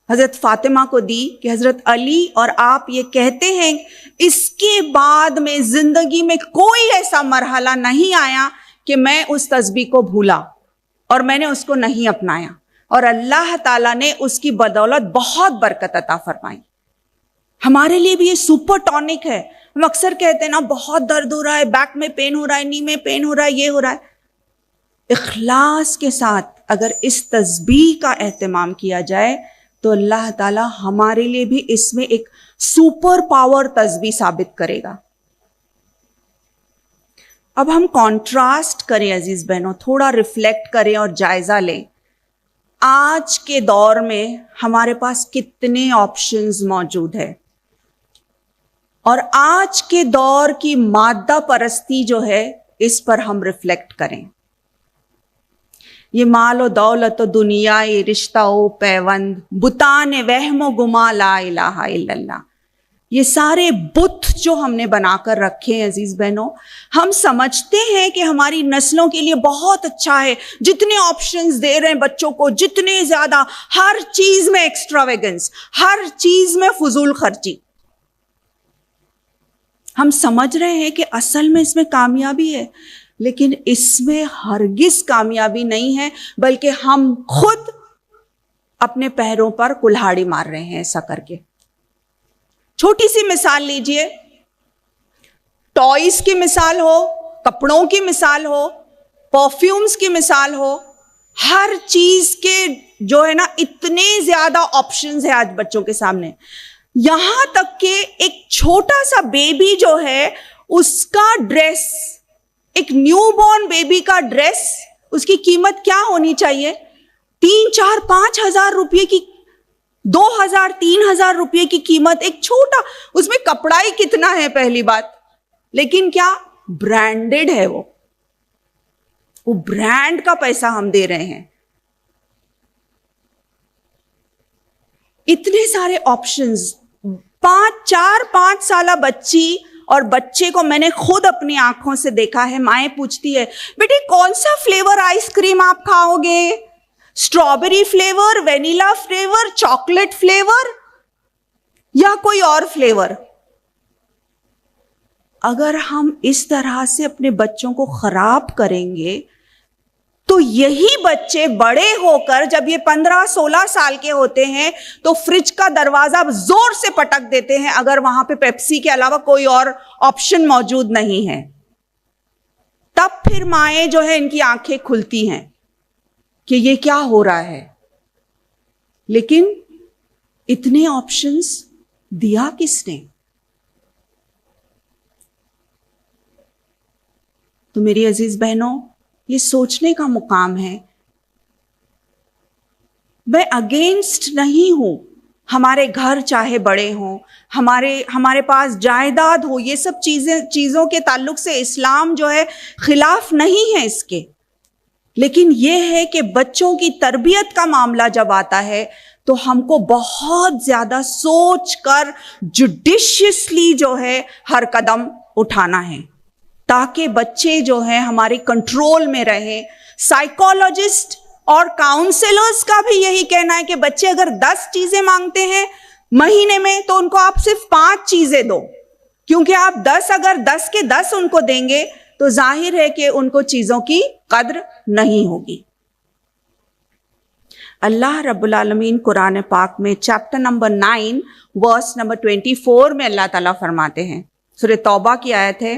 Speaker 1: حضرت فاطمہ کو دی کہ حضرت علی اور آپ یہ کہتے ہیں اس کے بعد میں زندگی میں کوئی ایسا مرحلہ نہیں آیا کہ میں اس تسبیح کو بھولا اور میں نے اس کو نہیں اپنایا، اور اللہ تعالیٰ نے اس کی بدولت بہت برکت عطا فرمائی. ہمارے لیے بھی یہ سپر ٹونک ہے. ہم اکثر کہتے ہیں نا بہت درد ہو رہا ہے, بیک میں پین ہو رہا ہے, نی میں پین ہو رہا ہے, یہ ہو رہا ہے. اخلاص کے ساتھ اگر اس تسبیح کا اہتمام کیا جائے تو اللہ تعالیٰ ہمارے لیے بھی اس میں ایک سپر پاور تسبیح ثابت کرے گا. اب ہم کانٹراسٹ کریں عزیز بہنوں, تھوڑا ریفلیکٹ کریں اور جائزہ لیں. آج کے دور میں ہمارے پاس کتنے آپشنز موجود ہیں, اور آج کے دور کی مادہ پرستی جو ہے اس پر ہم ریفلیکٹ کریں. یہ مال و دولت و دنیا, یہ رشتہ و پیوند, بتان وہم و گما, لا الہ الا اللہ, یہ سارے بت جو ہم نے بنا کر رکھے ہیں عزیز بہنوں, ہم سمجھتے ہیں کہ ہماری نسلوں کے لیے بہت اچھا ہے, جتنے آپشنز دے رہے ہیں بچوں کو, جتنے زیادہ, ہر چیز میں ایکسٹراویگنس, ہر چیز میں فضول خرچی. ہم سمجھ رہے ہیں کہ اصل میں اس میں کامیابی ہے, لیکن اس میں ہرگز کامیابی نہیں ہے, بلکہ ہم خود اپنے پیروں پر کلہاڑی مار رہے ہیں ایسا کر کے. چھوٹی سی مثال لیجئے, ٹوائز کی مثال ہو, کپڑوں کی مثال ہو, پرفیومز کی مثال ہو, ہر چیز کے جو ہے نا اتنے زیادہ آپشنز ہیں آج بچوں کے سامنے. یہاں تک کہ ایک چھوٹا سا بیبی جو ہے اس کا ڈریس, ایک نیو بورن بیبی کا ڈریس, اس کی قیمت کیا ہونی چاہیے؟ 3-4-5 ہزار روپے کی, 2,000-3,000 روپے کی قیمت. ایک چھوٹا, اس میں کپڑا ہی کتنا ہے پہلی بات, لیکن کیا برانڈڈ ہے, وہ برانڈ کا پیسہ ہم دے رہے ہیں. اتنے سارے آپشنز. 4-5 سالہ بچی اور بچے کو میں نے خود اپنی آنکھوں سے دیکھا ہے, مائیں پوچھتی ہے بیٹی کون سا فلیور آئس کریم آپ کھاؤ گے, strawberry flavour, vanilla flavour, chocolate flavour یا کوئی اور فلیور. اگر ہم اس طرح سے اپنے بچوں کو خراب کریں گے تو یہی بچے بڑے ہو کر جب یہ 15-16 سال کے ہوتے ہیں تو فریج کا دروازہ زور سے پٹک دیتے ہیں اگر وہاں پہ پیپسی کے علاوہ کوئی اور آپشن موجود نہیں ہے. تب پھر مائیں جو ہے ان کی آنکھیں کھلتی ہیں کہ یہ کیا ہو رہا ہے. لیکن اتنے آپشنز دیا کس نے؟ تو میری عزیز بہنوں, یہ سوچنے کا مقام ہے. میں اگینسٹ نہیں ہوں, ہمارے گھر چاہے بڑے ہوں, ہمارے پاس جائیداد ہو, یہ سب چیزوں کے تعلق سے اسلام جو ہے خلاف نہیں ہے اس کے. لیکن یہ ہے کہ بچوں کی تربیت کا معاملہ جب آتا ہے تو ہم کو بہت زیادہ سوچ کر جوڈیشیسلی جو ہے ہر قدم اٹھانا ہے تاکہ بچے جو ہیں ہمارے کنٹرول میں رہیں. سائیکالوجسٹ اور کاؤنسلرز کا بھی یہی کہنا ہے کہ بچے اگر 10 چیزیں مانگتے ہیں مہینے میں تو ان کو آپ صرف 5 چیزیں دو, کیونکہ آپ 10 کے 10 ان کو دیں گے تو ظاہر ہے کہ ان کو چیزوں کی قدر نہیں ہوگی. اللہ رب العالمین قرآن پاک میں چیپٹر نمبر 9 ورس نمبر 24 میں اللہ تعالیٰ فرماتے ہیں, سورہ توبہ کی آیت ہے,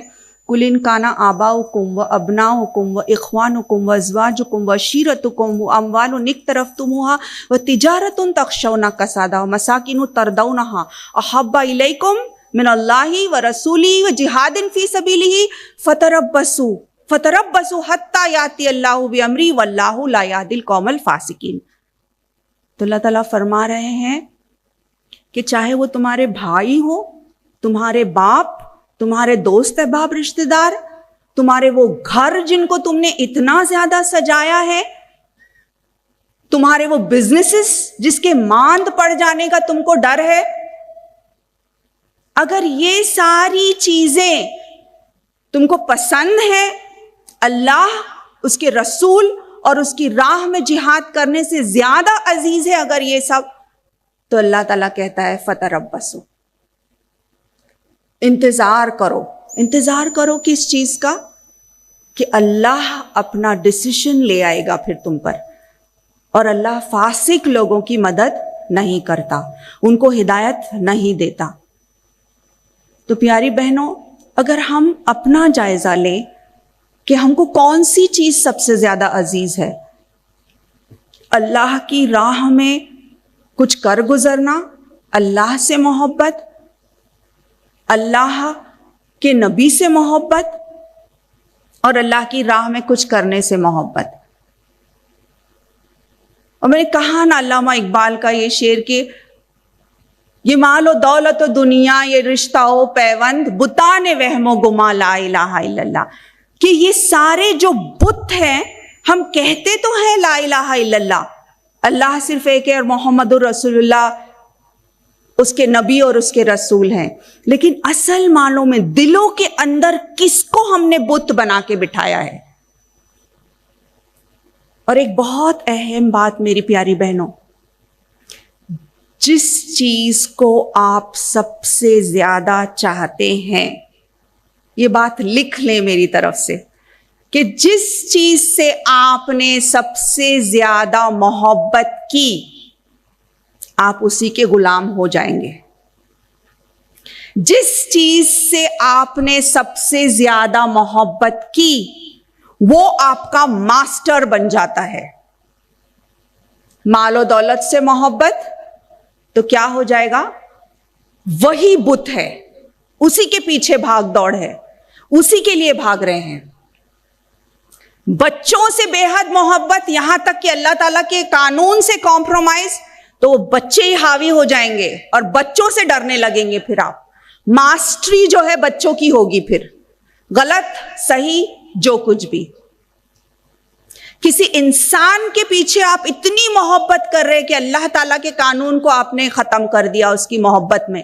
Speaker 1: قُلْ إِنْ كَانَ آبَاؤُكُمْ وَأَبْنَاؤُكُمْ وَإِخْوَانُكُمْ وَأَزْوَاجُكُمْ وَعَشِيرَتُكُمْ وَأَمْوَالٌ اقْتَرَفْتُمُوهَا وَتِجَارَةٌ تَخْشَوْنَ كَسَادَهَا وَمَسَاكِنُ تَرْضَوْنَهَا أَحَبَّ إِلَيْكُمْ مِنَ اللَّهِ وَرَسُولِهِ وَجِهَادٍ فِي سَبِيلِهِ فَتَرَبَّصُوا حَتَّى يَأْتِيَ اللَّهُ بِأَمْرِهِ وَاللَّهُ لَا يَهْدِي الْقَوْمَ الْفَاسِقِينَ. تو اللہ تعالیٰ فرما رہے ہیں کہ چاہے وہ تمہارے بھائی ہو, تمہارے باپ, تمہارے دوست احباب رشتہ دار, تمہارے وہ گھر جن کو تم نے اتنا زیادہ سجایا ہے, تمہارے وہ بزنسز جس کے ماند پڑ جانے کا تم کو ڈر ہے, اگر یہ ساری چیزیں تم کو پسند ہے, اللہ, اس کے رسول اور اس کی راہ میں جہاد کرنے سے زیادہ عزیز ہے اگر یہ سب, تو اللہ تعالیٰ کہتا ہے فتربصوا, انتظار کرو. انتظار کرو کس چیز کا؟ کہ اللہ اپنا ڈیسیشن لے آئے گا پھر تم پر, اور اللہ فاسق لوگوں کی مدد نہیں کرتا، ان کو ہدایت نہیں دیتا۔ تو پیاری بہنوں، اگر ہم اپنا جائزہ لیں کہ ہم کو کون سی چیز سب سے زیادہ عزیز ہے، اللہ کی راہ میں کچھ کر گزرنا، اللہ سے محبت، اللہ کے نبی سے محبت، اور اللہ کی راہ میں کچھ کرنے سے محبت۔ اور میں نے کہا نا علامہ اقبال کا یہ شعر کہ یہ مال و دولت و دنیا، یہ رشتہ و پیوند، بتانے وہم و گما لا الہ الا اللہ، کہ یہ سارے جو بت ہیں، ہم کہتے تو ہیں لا الہ الا اللہ، اللہ صرف ایک ہے اور محمد الرسول اللہ اس کے نبی اور اس کے رسول ہیں، لیکن اصل معنوں میں دلوں کے اندر کس کو ہم نے بت بنا کے بٹھایا ہے۔ اور ایک بہت اہم بات میری پیاری بہنوں، جس چیز کو آپ سب سے زیادہ چاہتے ہیں، یہ بات لکھ لیں میری طرف سے، کہ جس چیز سے آپ نے سب سے زیادہ محبت کی، آپ اسی کے غلام ہو جائیں گے۔ جس چیز سے آپ نے سب سے زیادہ محبت کی، وہ آپ کا ماسٹر بن جاتا ہے۔ مال و دولت سے محبت تو کیا ہو جائے گا؟ وہی بت ہے، اسی کے پیچھے بھاگ دوڑ ہے، اسی کے لیے بھاگ رہے ہیں۔ بچوں سے بے حد محبت، یہاں تک کہ اللہ تعالیٰ کے قانون سے کمپرومائز، تو وہ بچے ہی حاوی ہو جائیں گے اور بچوں سے ڈرنے لگیں گے۔ پھر آپ ماسٹری جو ہے بچوں کی ہوگی، پھر غلط صحیح جو کچھ بھی۔ کسی انسان کے پیچھے آپ اتنی محبت کر رہے کہ اللہ تعالیٰ کے قانون کو آپ نے ختم کر دیا اس کی محبت میں،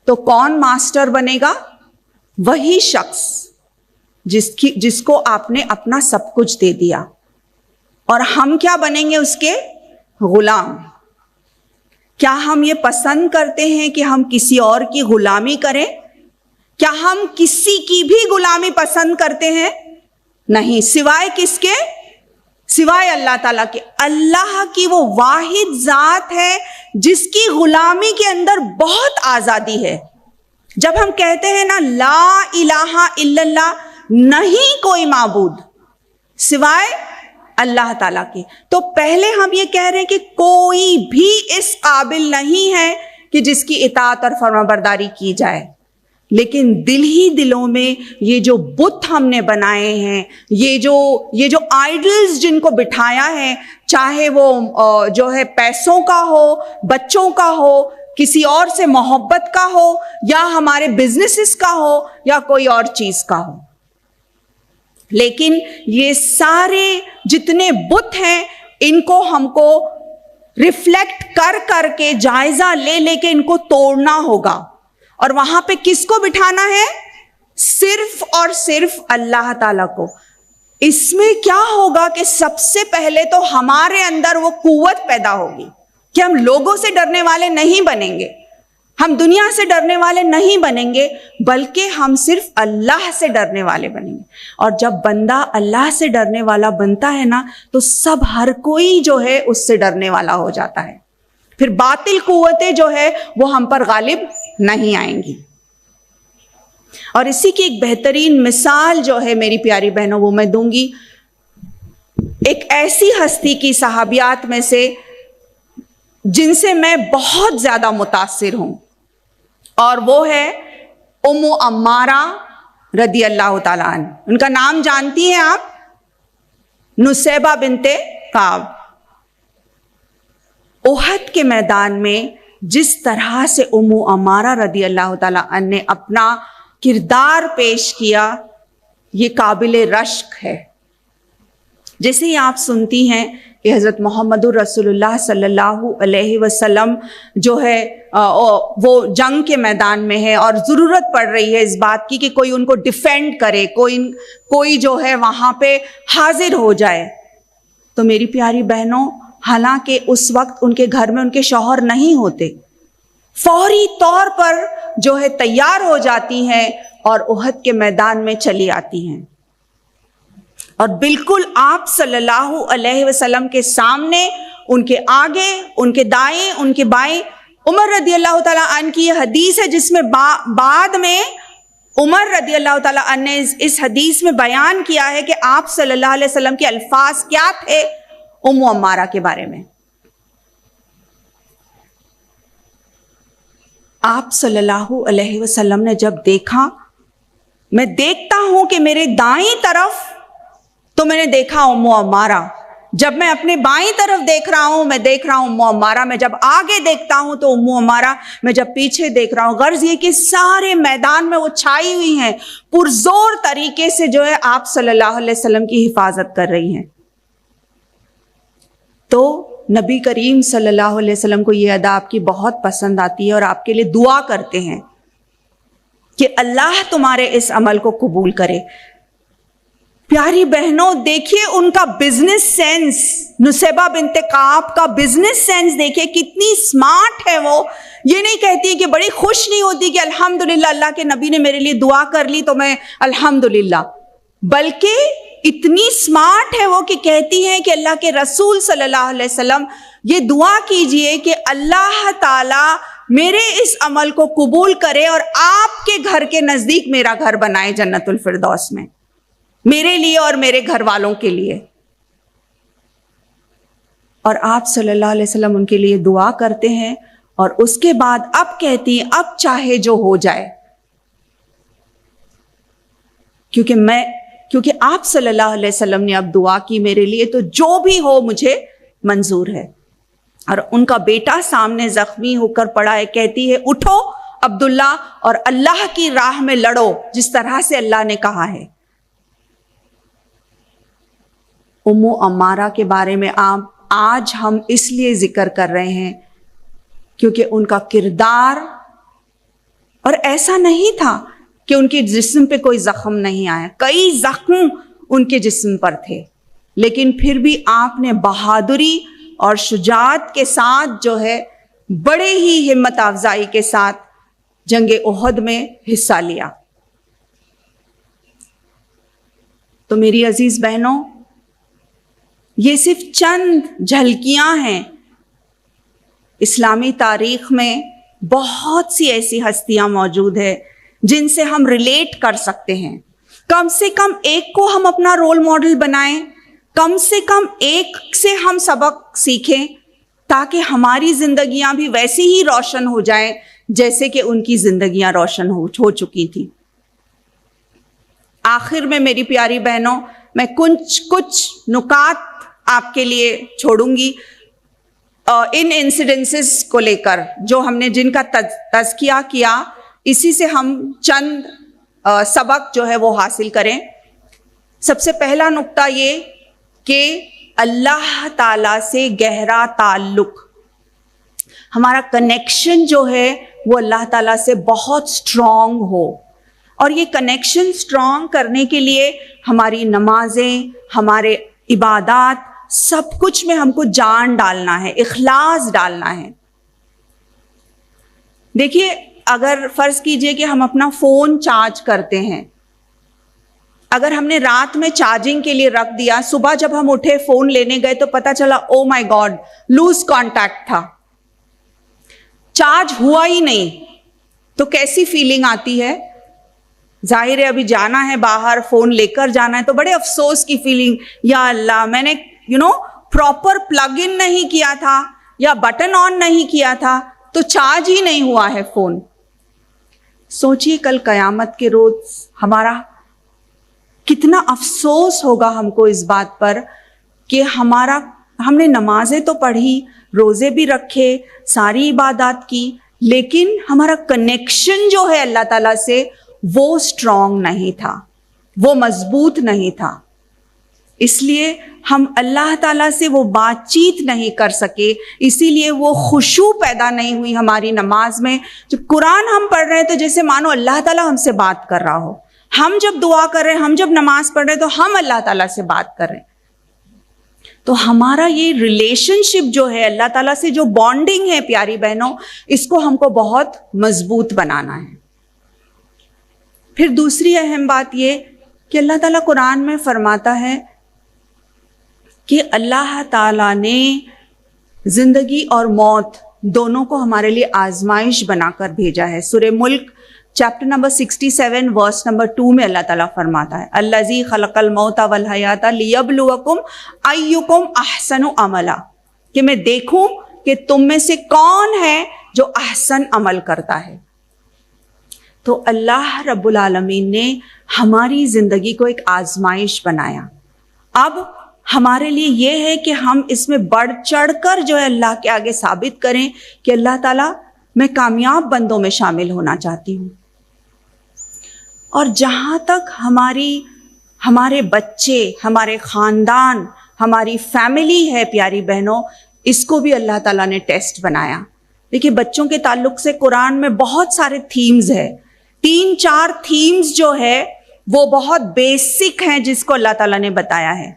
Speaker 1: تو کون ماسٹر بنے گا؟ وہی شخص جس کو آپ نے اپنا سب کچھ دے دیا، اور ہم کیا بنیں گے؟ اس کے غلام۔ کیا ہم یہ پسند کرتے ہیں کہ ہم کسی اور کی غلامی کریں؟ کیا ہم کسی کی بھی غلامی پسند کرتے ہیں؟ نہیں، سوائے کس کے؟ سوائے اللہ تعالیٰ کے۔ اللہ کی وہ واحد ذات ہے جس کی غلامی کے اندر بہت آزادی ہے۔ جب ہم کہتے ہیں نا لا الہ الا اللہ، نہیں کوئی معبود سوائے اللہ تعالیٰ کے، تو پہلے ہم یہ کہہ رہے ہیں کہ کوئی بھی اس قابل نہیں ہے کہ جس کی اطاعت اور فرمانبرداری کی جائے، لیکن دل ہی دلوں میں یہ جو بت ہم نے بنائے ہیں، یہ جو آئیڈلز جن کو بٹھایا ہے، چاہے وہ جو ہے پیسوں کا ہو، بچوں کا ہو، کسی اور سے محبت کا ہو، یا ہمارے بزنسز کا ہو، یا کوئی اور چیز کا ہو، لیکن یہ سارے جتنے بت ہیں، ان کو ہم کو ریفلیکٹ کر کے جائزہ لے کے ان کو توڑنا ہوگا۔ اور وہاں پہ کس کو بٹھانا ہے؟ صرف اور صرف اللہ تعالیٰ کو۔ اس میں کیا ہوگا کہ سب سے پہلے تو ہمارے اندر وہ قوت پیدا ہوگی کہ ہم لوگوں سے ڈرنے والے نہیں بنیں گے، ہم دنیا سے ڈرنے والے نہیں بنیں گے، بلکہ ہم صرف اللہ سے ڈرنے والے بنیں گے۔ اور جب بندہ اللہ سے ڈرنے والا بنتا ہے نا، تو سب ہر کوئی جو ہے اس سے ڈرنے والا ہو جاتا ہے۔ پھر باطل قوتیں جو ہے وہ ہم پر غالب نہیں آئیں گی۔ اور اسی کی ایک بہترین مثال جو ہے میری پیاری بہنوں وہ میں دوں گی، ایک ایسی ہستی کی صحابیات میں سے جن سے میں بہت زیادہ متاثر ہوں، اور وہ ہے ام عمارہ رضی اللہ تعالیٰ عنہ۔ ان کا نام جانتی ہیں آپ؟ نصیبہ بنت کعب۔ احد کے میدان میں جس طرح سے ام عمارہ رضی اللہ تعالیٰ عنہ نے اپنا کردار پیش کیا، یہ قابل رشک ہے۔ جیسے ہی آپ سنتی ہیں کہ حضرت محمد رسول اللہ صلی اللہ علیہ وسلم جو ہے وہ جنگ کے میدان میں ہے، اور ضرورت پڑ رہی ہے اس بات کی کہ کوئی ان کو ڈیفینڈ کرے، کوئی جو ہے وہاں پہ حاضر ہو جائے، تو میری پیاری بہنوں، حالانکہ اس وقت ان کے گھر میں ان کے شوہر نہیں ہوتے، فوری طور پر جو ہے تیار ہو جاتی ہیں اور احد کے میدان میں چلی آتی ہیں۔ اور بالکل آپ صلی اللہ علیہ وسلم کے سامنے، ان کے آگے، ان کے دائیں، ان کے بائیں، عمر رضی اللہ تعالیٰ عنہ کی یہ حدیث ہے جس میں بعد میں عمر رضی اللہ تعالیٰ عنہ نے اس حدیث میں بیان کیا ہے کہ آپ صلی اللہ علیہ وسلم کے الفاظ کیا تھے ام عمارہ کے بارے میں۔ آپ صلی اللہ علیہ وسلم نے جب دیکھا، میں دیکھتا ہوں کہ میرے دائیں طرف تو میں نے دیکھا ام عمارہ، جب میں اپنے بائیں طرف دیکھ رہا ہوں میں دیکھ رہا ہوں ام عمارہ، میں جب آگے دیکھتا ہوں تو ام عمارہ، میں جب پیچھے دیکھ رہا ہوں۔ غرض یہ کہ سارے میدان میں وہ چھائی ہوئی ہیں، پرزور طریقے سے جو ہے آپ صلی اللہ علیہ وسلم کی حفاظت کر رہی ہیں۔ تو نبی کریم صلی اللہ علیہ وسلم کو یہ ادا آپ کی بہت پسند آتی ہے اور آپ کے لیے دعا کرتے ہیں کہ اللہ تمہارے اس عمل کو قبول کرے۔ پیاری بہنوں، دیکھیے ان کا بزنس سینس، نصیبہ بنت کعب کا بزنس سینس دیکھیے، کتنی سمارٹ ہے وہ۔ یہ نہیں کہتی کہ بڑی خوش نہیں ہوتی کہ الحمدللہ اللہ کے نبی نے میرے لیے دعا کر لی تو میں الحمدللہ، بلکہ اتنی سمارٹ ہے وہ کہ کہتی ہیں کہ اللہ کے رسول صلی اللہ علیہ وسلم یہ دعا کیجئے کہ اللہ تعالی میرے اس عمل کو قبول کرے اور آپ کے گھر کے نزدیک میرا گھر بنائے جنت الفردوس میں، میرے لیے اور میرے گھر والوں کے لیے۔ اور آپ صلی اللہ علیہ وسلم ان کے لیے دعا کرتے ہیں اور اس کے بعد اب کہتی ہیں اب چاہے جو ہو جائے، کیونکہ آپ صلی اللہ علیہ وسلم نے اب دعا کی میرے لیے، تو جو بھی ہو مجھے منظور ہے۔ اور ان کا بیٹا سامنے زخمی ہو کر پڑا ہے، کہتی ہے اٹھو عبداللہ اور اللہ کی راہ میں لڑو جس طرح سے اللہ نے کہا ہے۔ ام عمارہ کے بارے میں آج ہم اس لیے ذکر کر رہے ہیں کیونکہ ان کا کردار، اور ایسا نہیں تھا کہ ان کے جسم پہ کوئی زخم نہیں آیا، کئی زخم ان کے جسم پر تھے، لیکن پھر بھی آپ نے بہادری اور شجاعت کے ساتھ جو ہے بڑے ہی ہمت افزائی کے ساتھ جنگ احد میں حصہ لیا۔ تو میری عزیز بہنوں، یہ صرف چند جھلکیاں ہیں، اسلامی تاریخ میں بہت سی ایسی ہستیاں موجود ہیں جن سے ہم ریلیٹ کر سکتے ہیں۔ کم سے کم ایک کو ہم اپنا رول ماڈل بنائیں، کم سے کم ایک سے ہم سبق سیکھیں تاکہ ہماری زندگیاں بھی ویسی ہی روشن ہو جائیں جیسے کہ ان کی زندگیاں روشن ہو چکی تھی۔ آخر میں میری پیاری بہنوں، میں کچھ نکات آپ کے لیے چھوڑوں گی ان انسیڈنسز کو لے کر جو ہم نے جن کا تذکیہ کیا، اسی سے ہم چند سبق جو ہے وہ حاصل کریں۔ سب سے پہلا نقطہ یہ کہ اللہ تعالیٰ سے گہرا تعلق، ہمارا کنیکشن جو ہے وہ اللہ تعالیٰ سے بہت سٹرونگ ہو، اور یہ کنیکشن سٹرونگ کرنے کے لیے ہماری نمازیں، ہمارے عبادات، سب کچھ میں ہم کو جان ڈالنا ہے، اخلاص ڈالنا ہے۔ دیکھیے، اگر فرض کیجئے کہ ہم اپنا فون چارج کرتے ہیں، اگر ہم نے رات میں چارجنگ کے لیے رکھ دیا، صبح جب ہم اٹھے فون لینے گئے تو پتا چلا او مائی گاڈ لوز کانٹیکٹ تھا، چارج ہوا ہی نہیں، تو کیسی فیلنگ آتی ہے؟ ظاہر ہے ابھی جانا ہے باہر، فون لے کر جانا ہے، تو بڑے افسوس کی فیلنگ، یا اللہ میں نے پراپر پلگ ان نہیں کیا تھا یا بٹن آن نہیں کیا تھا تو چارج ہی نہیں ہوا ہے فون۔ سوچئے کل قیامت کے روز ہمارا کتنا افسوس ہوگا ہم کو اس بات پر کہ ہم نے نمازیں تو پڑھی، روزے بھی رکھے، ساری عبادات کی، لیکن ہمارا کنیکشن جو ہے اللہ تعالیٰ سے وہ سٹرونگ نہیں تھا، وہ مضبوط نہیں تھا۔ اس لیے ہم اللہ تعالیٰ سے وہ بات چیت نہیں کر سکے، اسی لیے وہ خشوع پیدا نہیں ہوئی ہماری نماز میں۔ جب قرآن ہم پڑھ رہے ہیں تو جیسے مانو اللہ تعالیٰ ہم سے بات کر رہا ہو، ہم جب دعا کر رہے ہیں، ہم جب نماز پڑھ رہے ہیں تو ہم اللہ تعالیٰ سے بات کر رہے ہیں۔ تو ہمارا یہ ریلیشن شپ جو ہے اللہ تعالیٰ سے، جو بانڈنگ ہے پیاری بہنوں، اس کو ہم کو بہت مضبوط بنانا ہے۔ پھر دوسری اہم بات یہ کہ اللہ تعالیٰ قرآن میں فرماتا ہے کہ اللہ تعالیٰ نے زندگی اور موت دونوں کو ہمارے لیے آزمائش بنا کر بھیجا ہے. سورہ ملک چیپٹر نمبر 67 ورس نمبر 2 میں اللہ تعالیٰ فرماتا ہے الذی خلق الموت والحیات لیبلوکم ایکم احسن عملا، کہ میں دیکھوں کہ تم میں سے کون ہے جو احسن عمل کرتا ہے. تو اللہ رب العالمین نے ہماری زندگی کو ایک آزمائش بنایا. اب ہمارے لیے یہ ہے کہ ہم اس میں بڑھ چڑھ کر جو ہے اللہ کے آگے ثابت کریں کہ اللہ تعالیٰ میں کامیاب بندوں میں شامل ہونا چاہتی ہوں. اور جہاں تک ہمارے بچے، ہمارے خاندان، ہماری فیملی ہے پیاری بہنوں، اس کو بھی اللہ تعالیٰ نے ٹیسٹ بنایا. دیکھیے بچوں کے تعلق سے قرآن میں بہت سارے تھیمز ہے، 3-4 تھیمز جو ہے وہ بہت بیسک ہیں جس کو اللہ تعالیٰ نے بتایا ہے.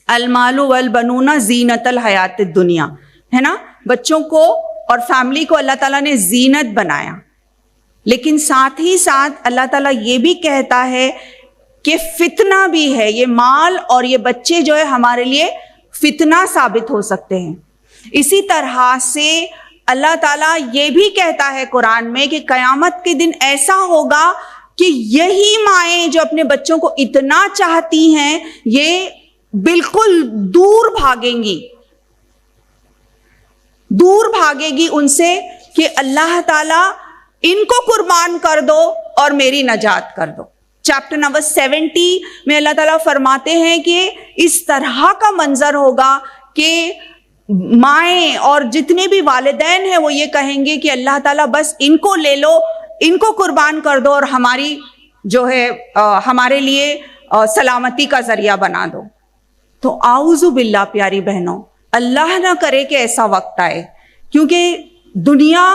Speaker 1: المال والبنون زینت الحیات الدنیا، ہے نا، بچوں کو اور فیملی کو اللہ تعالیٰ نے زینت بنایا. لیکن ساتھ ہی ساتھ اللہ تعالیٰ یہ بھی کہتا ہے کہ فتنہ بھی ہے، یہ مال اور یہ بچے جو ہے ہمارے لیے فتنہ ثابت ہو سکتے ہیں. اسی طرح سے اللہ تعالیٰ یہ بھی کہتا ہے قرآن میں کہ قیامت کے دن ایسا ہوگا کہ یہی مائیں جو اپنے بچوں کو اتنا چاہتی ہیں یہ بالکل دور بھاگیں گی، دور بھاگے گی ان سے کہ اللہ تعالیٰ ان کو قربان کر دو اور میری نجات کر دو. چیپٹر نمبر 70 میں اللہ تعالیٰ فرماتے ہیں کہ اس طرح کا منظر ہوگا کہ مائیں اور جتنے بھی والدین ہیں وہ یہ کہیں گے کہ اللہ تعالیٰ بس ان کو لے لو، ان کو قربان کر دو اور ہماری جو ہے ہمارے لیے سلامتی کا ذریعہ بنا دو. تو اعوذ باللہ پیاری بہنوں، اللہ نہ کرے کہ ایسا وقت آئے، کیونکہ دنیا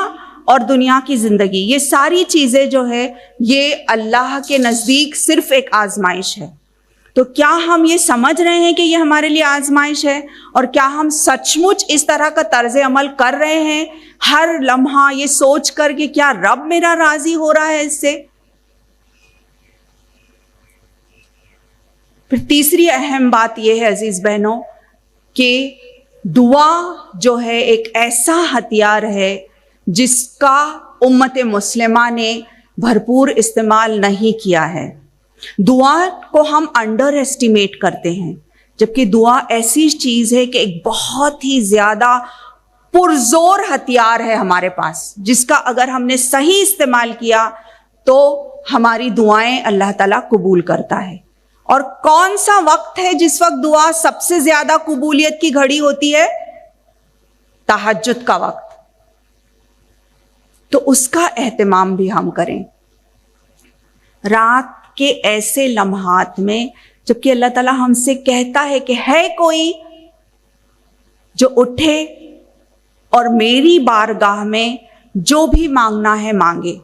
Speaker 1: اور دنیا کی زندگی یہ ساری چیزیں جو ہے یہ اللہ کے نزدیک صرف ایک آزمائش ہے. تو کیا ہم یہ سمجھ رہے ہیں کہ یہ ہمارے لیے آزمائش ہے؟ اور کیا ہم سچ مچ اس طرح کا طرز عمل کر رہے ہیں ہر لمحہ یہ سوچ کر کہ کیا رب میرا راضی ہو رہا ہے اس سے؟ پھر تیسری اہم بات یہ ہے عزیز بہنوں کہ دعا جو ہے ایک ایسا ہتھیار ہے جس کا امت مسلمہ نے بھرپور استعمال نہیں کیا ہے. دعا کو ہم انڈر ایسٹیمیٹ کرتے ہیں، جبکہ دعا ایسی چیز ہے کہ ایک بہت ہی زیادہ پرزور ہتھیار ہے ہمارے پاس، جس کا اگر ہم نے صحیح استعمال کیا تو ہماری دعائیں اللہ تعالیٰ قبول کرتا ہے. اور کون سا وقت ہے جس وقت دعا سب سے زیادہ قبولیت کی گھڑی ہوتی ہے؟ تہجد کا وقت. تو اس کا اہتمام بھی ہم کریں. رات کے ایسے لمحات میں جبکہ اللہ تعالیٰ ہم سے کہتا ہے کہ ہے کوئی جو اٹھے اور میری بارگاہ میں جو بھی مانگنا ہے مانگے،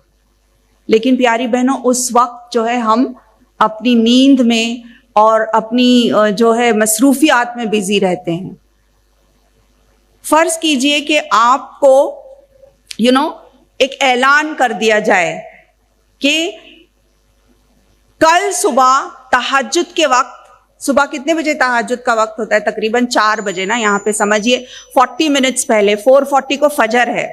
Speaker 1: لیکن پیاری بہنوں اس وقت جو ہے ہم اپنی نیند میں اور اپنی جو ہے مصروفیات میں بزی رہتے ہیں. فرض کیجئے کہ آپ کو ایک اعلان کر دیا جائے کہ کل صبح تہجد کے وقت، صبح کتنے بجے تہجد کا وقت ہوتا ہے؟ تقریباً 4 بجے نا، یہاں پہ سمجھیے 40 منٹس پہلے 4:40 کو فجر ہے،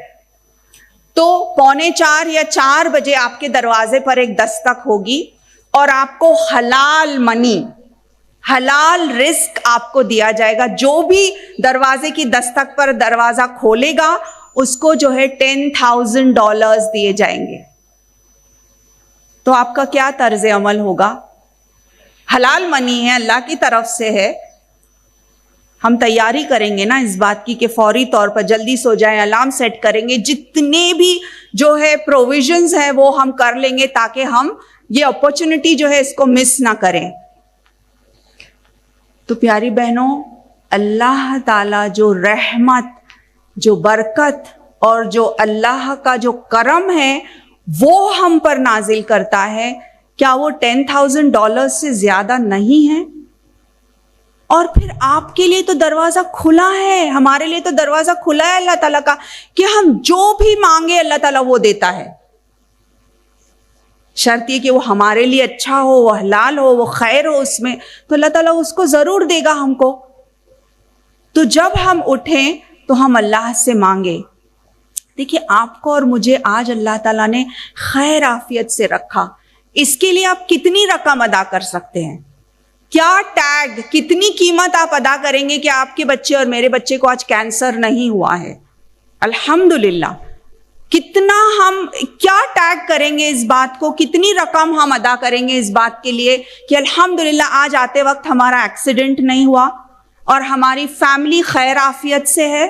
Speaker 1: تو 3:45 یا 4 بجے آپ کے دروازے پر ایک دستک ہوگی اور آپ کو حلال منی، حلال رزق آپ کو دیا جائے گا. جو بھی دروازے کی دستک پر دروازہ کھولے گا اس کو جو ہے $10,000 دیے جائیں گے. تو آپ کا کیا طرز عمل ہوگا؟ حلال منی ہے، اللہ کی طرف سے ہے، ہم تیاری کریں گے نا اس بات کی کہ فوری طور پر جلدی سو جائیں، الارم سیٹ کریں گے، جتنے بھی جو ہے پروویژنز ہیں وہ ہم کر لیں گے تاکہ ہم یہ اپرچونٹی جو ہے اس کو مس نہ کریں. تو پیاری بہنوں، اللہ تعالیٰ جو رحمت، جو برکت اور جو اللہ کا جو کرم ہے وہ ہم پر نازل کرتا ہے، کیا وہ $10,000 سے زیادہ نہیں ہے؟ اور پھر آپ کے لیے تو دروازہ کھلا ہے، ہمارے لیے تو دروازہ کھلا ہے اللہ تعالیٰ کا کہ ہم جو بھی مانگے اللہ تعالیٰ وہ دیتا ہے. شرط یہ کہ وہ ہمارے لیے اچھا ہو، وہ حلال ہو، وہ خیر ہو اس میں، تو اللہ تعالیٰ اس کو ضرور دے گا ہم کو. تو جب ہم اٹھیں تو ہم اللہ سے مانگے. دیکھیے آپ کو اور مجھے آج اللہ تعالیٰ نے خیر عافیت سے رکھا، اس کے لیے آپ کتنی رقم ادا کر سکتے ہیں؟ کیا ٹیگ، کتنی قیمت آپ ادا کریں گے کہ آپ کے بچے اور میرے بچے کو آج کینسر نہیں ہوا ہے؟ الحمدللہ. کتنا ہم کیا ٹیگ کریں گے اس بات کو، کتنی رقم ہم ادا کریں گے اس بات کے لیے کہ الحمدللہ آج آتے وقت ہمارا ایکسیڈنٹ نہیں ہوا اور ہماری فیملی خیر عافیت سے ہے.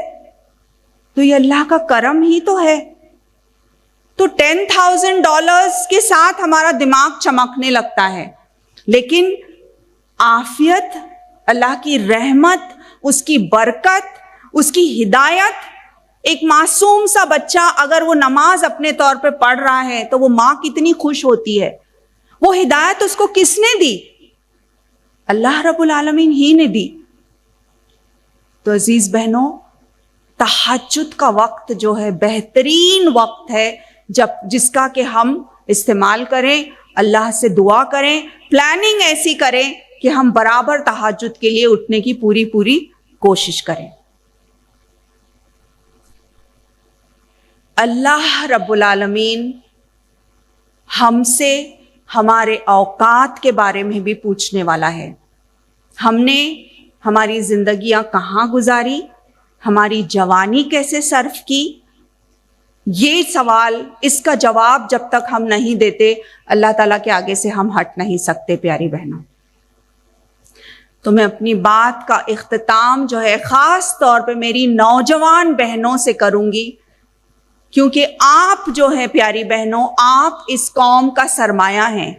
Speaker 1: تو یہ اللہ کا کرم ہی تو ہے. تو $10,000 کے ساتھ ہمارا دماغ چمکنے لگتا ہے، لیکن عافیت، اللہ کی رحمت، اس کی برکت، اس کی ہدایت. ایک معصوم سا بچہ اگر وہ نماز اپنے طور پہ پڑھ رہا ہے تو وہ ماں کتنی خوش ہوتی ہے. وہ ہدایت اس کو کس نے دی؟ اللہ رب العالمین ہی نے دی. تو عزیز بہنوں، تہجد کا وقت جو ہے بہترین وقت ہے جس کا کہ ہم استعمال کریں، اللہ سے دعا کریں، پلاننگ ایسی کریں کہ ہم برابر تہجد کے لیے اٹھنے کی پوری کوشش کریں. اللہ رب العالمین ہم سے ہمارے اوقات کے بارے میں بھی پوچھنے والا ہے. ہم نے ہماری زندگیاں کہاں گزاری، ہماری جوانی کیسے صرف کی؟ یہ سوال، اس کا جواب جب تک ہم نہیں دیتے اللہ تعالیٰ کے آگے سے ہم ہٹ نہیں سکتے. پیاری بہنوں، تو میں اپنی بات کا اختتام جو ہے خاص طور پہ میری نوجوان بہنوں سے کروں گی، کیونکہ آپ جو ہیں پیاری بہنوں، آپ اس قوم کا سرمایہ ہیں.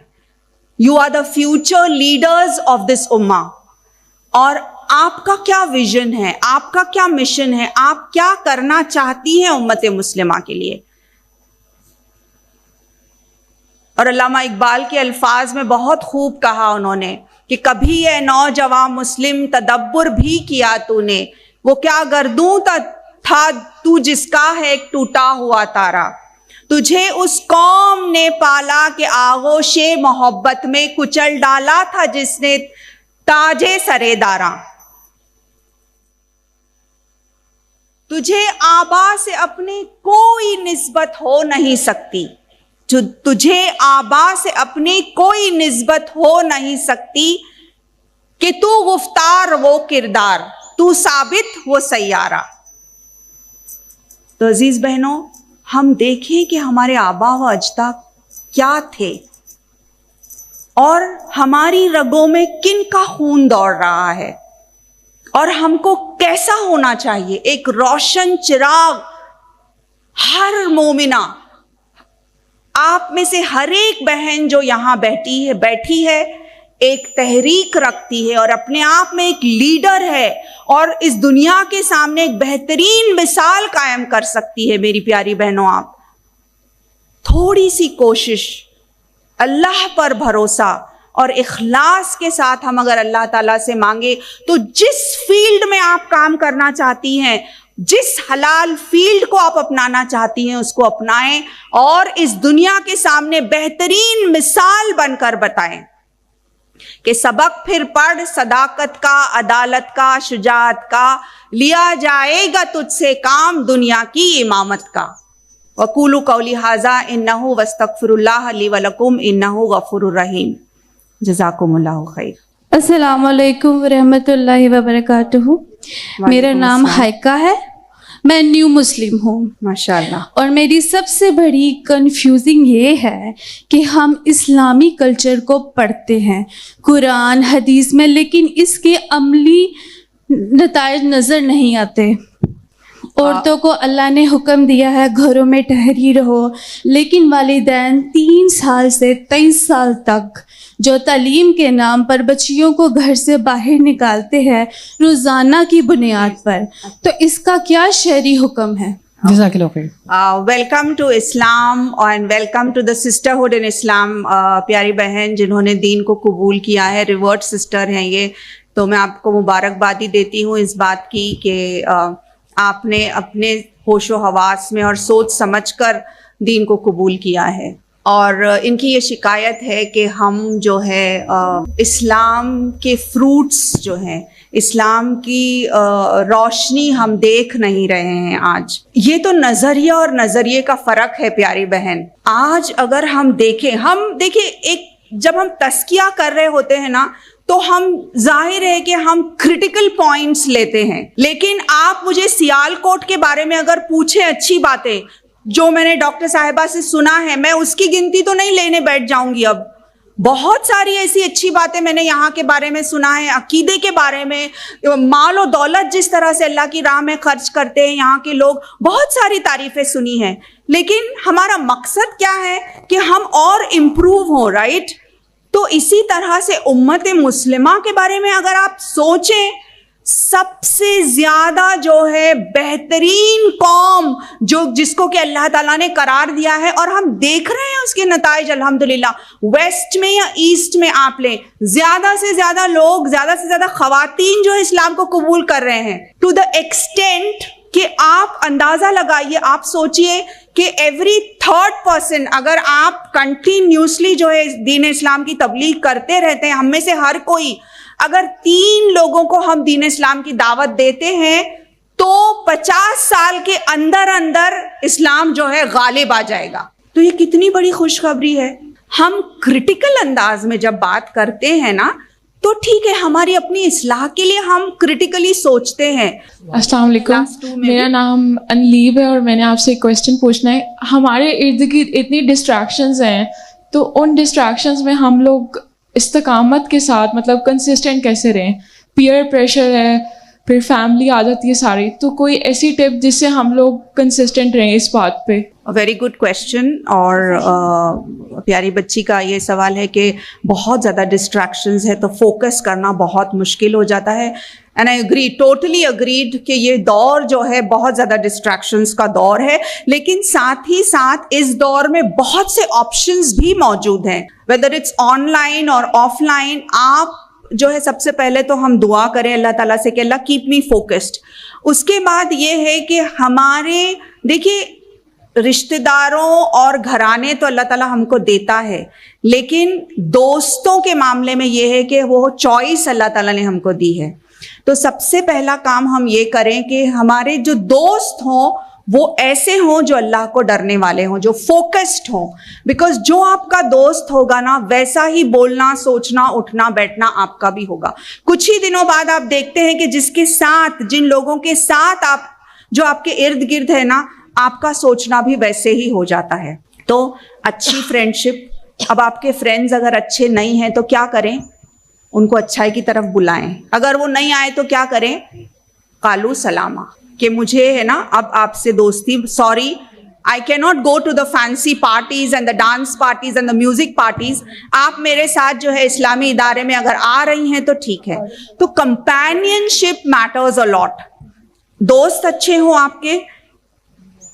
Speaker 1: You are the future leaders of this امہ. اور آپ کا کیا ویژن ہے، آپ کا کیا مشن ہے، آپ کیا کرنا چاہتی ہیں امت مسلمہ کے لیے؟ اور علامہ اقبال کے الفاظ میں بہت خوب کہا انہوں نے کہ کبھی اے نوجوان مسلم تدبر بھی کیا تو نے، وہ کیا گردوں تھا تو جس کا ہے ایک ٹوٹا ہوا تارا. تجھے اس قوم نے پالا کہ آغوش محبت میں کچل ڈالا تھا جس نے تاجے سرے داراں. تجھے آبا سے اپنی کوئی نسبت ہو نہیں سکتی، تجھے آبا سے اپنی کوئی نسبت ہو نہیں سکتی کہ تو گفتار وہ کردار، تو ثابت وہ سیارہ. تو عزیز بہنوں، ہم دیکھیں کہ ہمارے آبا و اجداد کیا تھے اور ہماری رگوں میں کن کا خون دوڑ رہا ہے، اور ہم کو کیسا ہونا چاہیے. ایک روشن چراغ ہر مومنہ، آپ میں سے ہر ایک بہن جو یہاں بیٹھی ہے ایک تحریک رکھتی ہے اور اپنے آپ میں ایک لیڈر ہے اور اس دنیا کے سامنے ایک بہترین مثال قائم کر سکتی ہے. میری پیاری بہنوں، آپ تھوڑی سی کوشش، اللہ پر بھروسہ اور اخلاص کے ساتھ ہم اگر اللہ تعالیٰ سے مانگے تو جس فیلڈ میں آپ کام کرنا چاہتی ہیں، جس حلال فیلڈ کو آپ اپنانا چاہتی ہیں اس کو اپنائیں اور اس دنیا کے سامنے بہترین مثال بن کر بتائیں کہ سبق پھر پڑھ صداقت کا، عدالت کا، شجاعت کا، لیا جائے گا تجھ سے کام دنیا کی امامت کا. وَقُولُوا قَوْلِي هَٰذَا إِنَّهُ وَاسْتَغْفِرُوا اللَّهَ لِي وَلَكُمْ إِنَّهُ غَفُورٌ رَحِيمٌ. جزاکم اللہ خیر.
Speaker 2: السلام علیکم ورحمۃ اللہ وبرکاتہ. میرا نام ہائکہ ہے، میں نیو مسلم ہوں.
Speaker 1: ماشاءاللہ.
Speaker 2: اور میری سب سے بڑی کنفیوزنگ یہ ہے کہ ہم اسلامی کلچر کو پڑھتے ہیں قرآن حدیث میں، لیکن اس کے عملی نتائج نظر نہیں آتے. عورتوں کو اللہ نے حکم دیا ہے گھروں میں ٹھہری رہو، لیکن والدین 3 سال سے 23 سال تک جو تعلیم کے نام پر بچیوں کو گھر سے باہر نکالتے ہیں روزانہ کی بنیاد پر، تو اس کا کیا شرعی حکم ہے؟
Speaker 3: جزاک اللہ خیر.
Speaker 1: Welcome to Islam and welcome to the sisterhood in Islam. پیاری بہن جنہوں نے دین کو قبول کیا ہے، ریورٹ سسٹر ہیں یہ، تو میں آپ کو مبارکبادی دیتی ہوں اس بات کی کہ آپ نے اپنے ہوش و حواس میں اور سوچ سمجھ کر دین کو قبول کیا ہے. اور ان کی یہ شکایت ہے کہ ہم جو ہے اسلام کے فروٹس جو ہیں، اسلام کی روشنی ہم دیکھ نہیں رہے ہیں آج. یہ تو نظریہ اور نظریے کا فرق ہے پیاری بہن. آج اگر ہم دیکھیں ایک جب ہم تزکیہ کر رہے ہوتے ہیں نا تو ہم ظاہر ہے کہ ہم کریٹیکل پوائنٹس لیتے ہیں، لیکن آپ مجھے سیال کوٹ کے بارے میں اگر پوچھیں اچھی باتیں جو میں نے ڈاکٹر صاحبہ سے سنا ہے، میں اس کی گنتی تو نہیں لینے بیٹھ جاؤں گی. اب بہت ساری ایسی اچھی باتیں میں نے یہاں کے بارے میں سنا ہے، عقیدے کے بارے میں، مال و دولت جس طرح سے اللہ کی راہ میں خرچ کرتے ہیں یہاں کے لوگ، بہت ساری تعریفیں سنی ہیں. لیکن ہمارا مقصد کیا ہے کہ ہم اور امپروو ہوں، رائٹ؟ تو اسی طرح سے امت مسلمہ کے بارے میں اگر آپ سوچیں، سب سے زیادہ جو ہے بہترین قوم جس کو کہ اللہ تعالیٰ نے قرار دیا ہے، اور ہم دیکھ رہے ہیں اس کے نتائج الحمدللہ. ویسٹ میں یا ایسٹ میں آپ لیں، زیادہ سے زیادہ لوگ، زیادہ سے زیادہ خواتین جو ہے اسلام کو قبول کر رہے ہیں، ٹو دا ایکسٹینٹ کہ آپ اندازہ لگائیے، آپ سوچئے کہ ایوری تھرڈ پرسن، اگر آپ کنٹینیوسلی جو ہے دین اسلام کی تبلیغ کرتے رہتے ہیں، ہم میں سے ہر کوئی اگر 3 لوگوں کو ہم دین اسلام کی دعوت دیتے ہیں تو 50 سال کے اندر اسلام جو ہے غالب آ جائے گا. تو یہ کتنی بڑی خوشخبری ہے. ہم کریٹیکل انداز میں جب بات کرتے ہیں نا تو ٹھیک ہے، ہماری اپنی اصلاح کے لیے ہم کریٹیکلی سوچتے ہیں.
Speaker 3: السلام علیکم، میرا نام انلیب ہے اور میں نے آپ سے ایک کویسچن پوچھنا ہے. ہمارے ارد گرد اتنی ڈسٹریکشنز ہیں، تو ان ڈسٹریکشنز میں ہم لوگ استقامت کے ساتھ مطلب کنسسٹنٹ کیسے رہیں؟ پیئر پریشر ہے، پھر فیملی آ جاتی ہے ساری، تو کوئی ایسی ٹپ جس سے ہم لوگ کنسسٹنٹ رہیں اس بات پہ؟
Speaker 1: Very good question. اور پیاری بچی کا یہ سوال ہے کہ بہت زیادہ ڈسٹریکشنز ہے تو فوکس کرنا بہت مشکل ہو جاتا ہے. And I agree, totally agreed کہ یہ دور جو ہے بہت زیادہ ڈسٹریکشنز کا دور ہے، لیکن ساتھ ہی ساتھ اس دور میں بہت سے آپشنز بھی موجود ہیں، ویدر اٹس آن لائن اور آف لائن. آپ جو ہے سب سے پہلے تو ہم دعا کریں اللہ تعالیٰ سے کہ اللہ کیپ می فوکسڈ. اس کے بعد یہ ہے کہ ہمارے دیکھیے رشتہ داروں اور گھرانے تو اللہ تعالیٰ ہم کو دیتا ہے، لیکن دوستوں کے معاملے میں یہ ہے کہ وہ چوائس اللہ تعالیٰ نے ہم کو دی ہے. تو سب سے پہلا کام ہم یہ کریں کہ ہمارے جو دوست ہوں وہ ایسے ہوں جو اللہ کو ڈرنے والے ہوں، جو فوکسڈ ہوں. بیکاز جو آپ کا دوست ہوگا نا ویسا ہی بولنا، سوچنا، اٹھنا بیٹھنا آپ کا بھی ہوگا. کچھ ہی دنوں بعد آپ دیکھتے ہیں کہ جس کے ساتھ، جن لوگوں کے ساتھ آپ جو آپ کے ارد گرد ہے نا، آپ کا سوچنا بھی ویسے ہی ہو جاتا ہے. تو اچھی فرینڈشپ. اب آپ کے فرینڈز اگر اچھے نہیں ہیں تو کیا کریں؟ ان کو اچھائی کی طرف بلائیں. اگر وہ نہیں آئے تو کیا کریں؟ قالو سلامہ، کہ مجھے ہے نا اب آپ سے دوستی، sorry I cannot go to the fancy parties and the dance parties and the music parties. آپ میرے ساتھ جو ہے اسلامی ادارے میں اگر آ رہی ہیں تو ٹھیک ہے. تو companionship matters a lot. دوست اچھے ہوں آپ کے.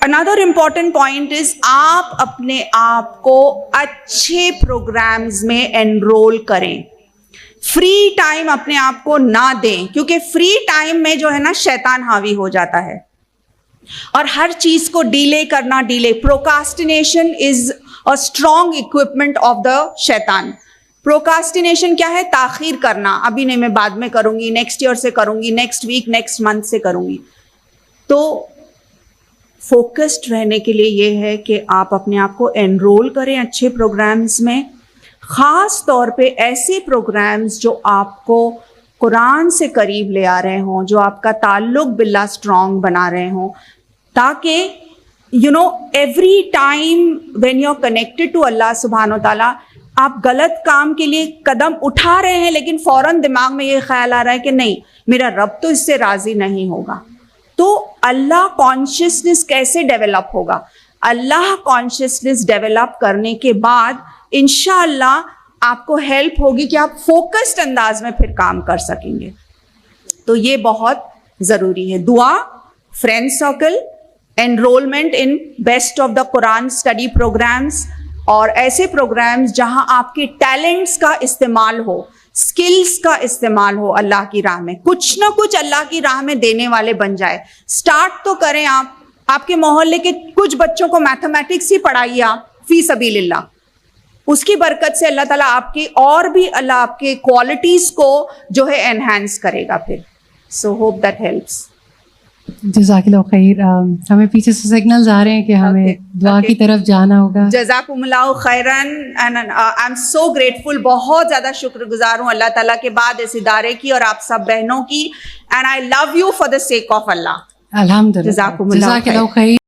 Speaker 1: Another important point is آپ اپنے آپ کو اچھے پروگرامز میں انرول کریں. فری ٹائم اپنے آپ کو نہ دیں، کیونکہ فری ٹائم میں جو ہے نا شیطان حاوی ہو جاتا ہے اور ہر چیز کو ڈیلے کرنا. Procrastination is a strong equipment of the شیطان. پروکاسٹینیشن کیا ہے؟ تاخیر کرنا. ابھی نہیں، میں بعد میں کروں گی، نیکسٹ ایئر سے کروں گی، نیکسٹ ویک، نیکسٹ منتھ سے کروں گی. تو فوکسڈ رہنے کے لیے یہ ہے کہ آپ اپنے آپ کو انرول کریں اچھے پروگرامز میں، خاص طور پہ ایسے پروگرامز جو آپ کو قرآن سے قریب لے آ رہے ہوں، جو آپ کا تعلق باللہ اسٹرانگ بنا رہے ہوں، تاکہ every time when you are connected to اللہ سبحانہ و تعالیٰ، آپ غلط کام کے لیے قدم اٹھا رہے ہیں لیکن فوراً دماغ میں یہ خیال آ رہا ہے کہ نہیں، میرا رب تو اس سے راضی نہیں ہوگا. تو اللہ کانشیسنس کیسے ڈیولپ ہوگا؟ اللہ کانشیسنس ڈیولپ کرنے کے بعد انشاءاللہ آپ کو ہیلپ ہوگی کہ آپ فوکسڈ انداز میں پھر کام کر سکیں گے. تو یہ بہت ضروری ہے. دعا، friend circle, enrolment in best of the Quran study programmes, اور ایسے پروگرامز جہاں آپ کے ٹیلنٹس کا استعمال ہو، اسکلس کا استعمال ہو اللہ کی راہ میں. کچھ نہ کچھ اللہ کی راہ میں دینے والے بن جائے. اسٹارٹ تو کریں آپ. آپ کے محلے کے کچھ بچوں کو میتھمیٹکس ہی پڑھائیے آپ فی سبیل اللہ. اس کی برکت سے اللہ تعالیٰ آپ کی اور بھی اللہ آپ کے کوالٹیز کو جو ہے انہینس کرے گا پھر. So hope that helps.
Speaker 4: جزاک اللہ خیر. ہمیں پیچھے سے سگنلز آ رہے ہیں کہ ہمیں دعا کی طرف جانا ہوگا.
Speaker 1: جزاکم اللہ خیراً. I am so grateful. بہت زیادہ شکر گزار ہوں اللہ تعالیٰ کے بعد اس ادارے کی اور آپ سب بہنوں کی. And I love you for the sake of اللہ.
Speaker 4: الحمدللہ.
Speaker 1: جزاکم اللہ
Speaker 4: جزاک اللہ خیر.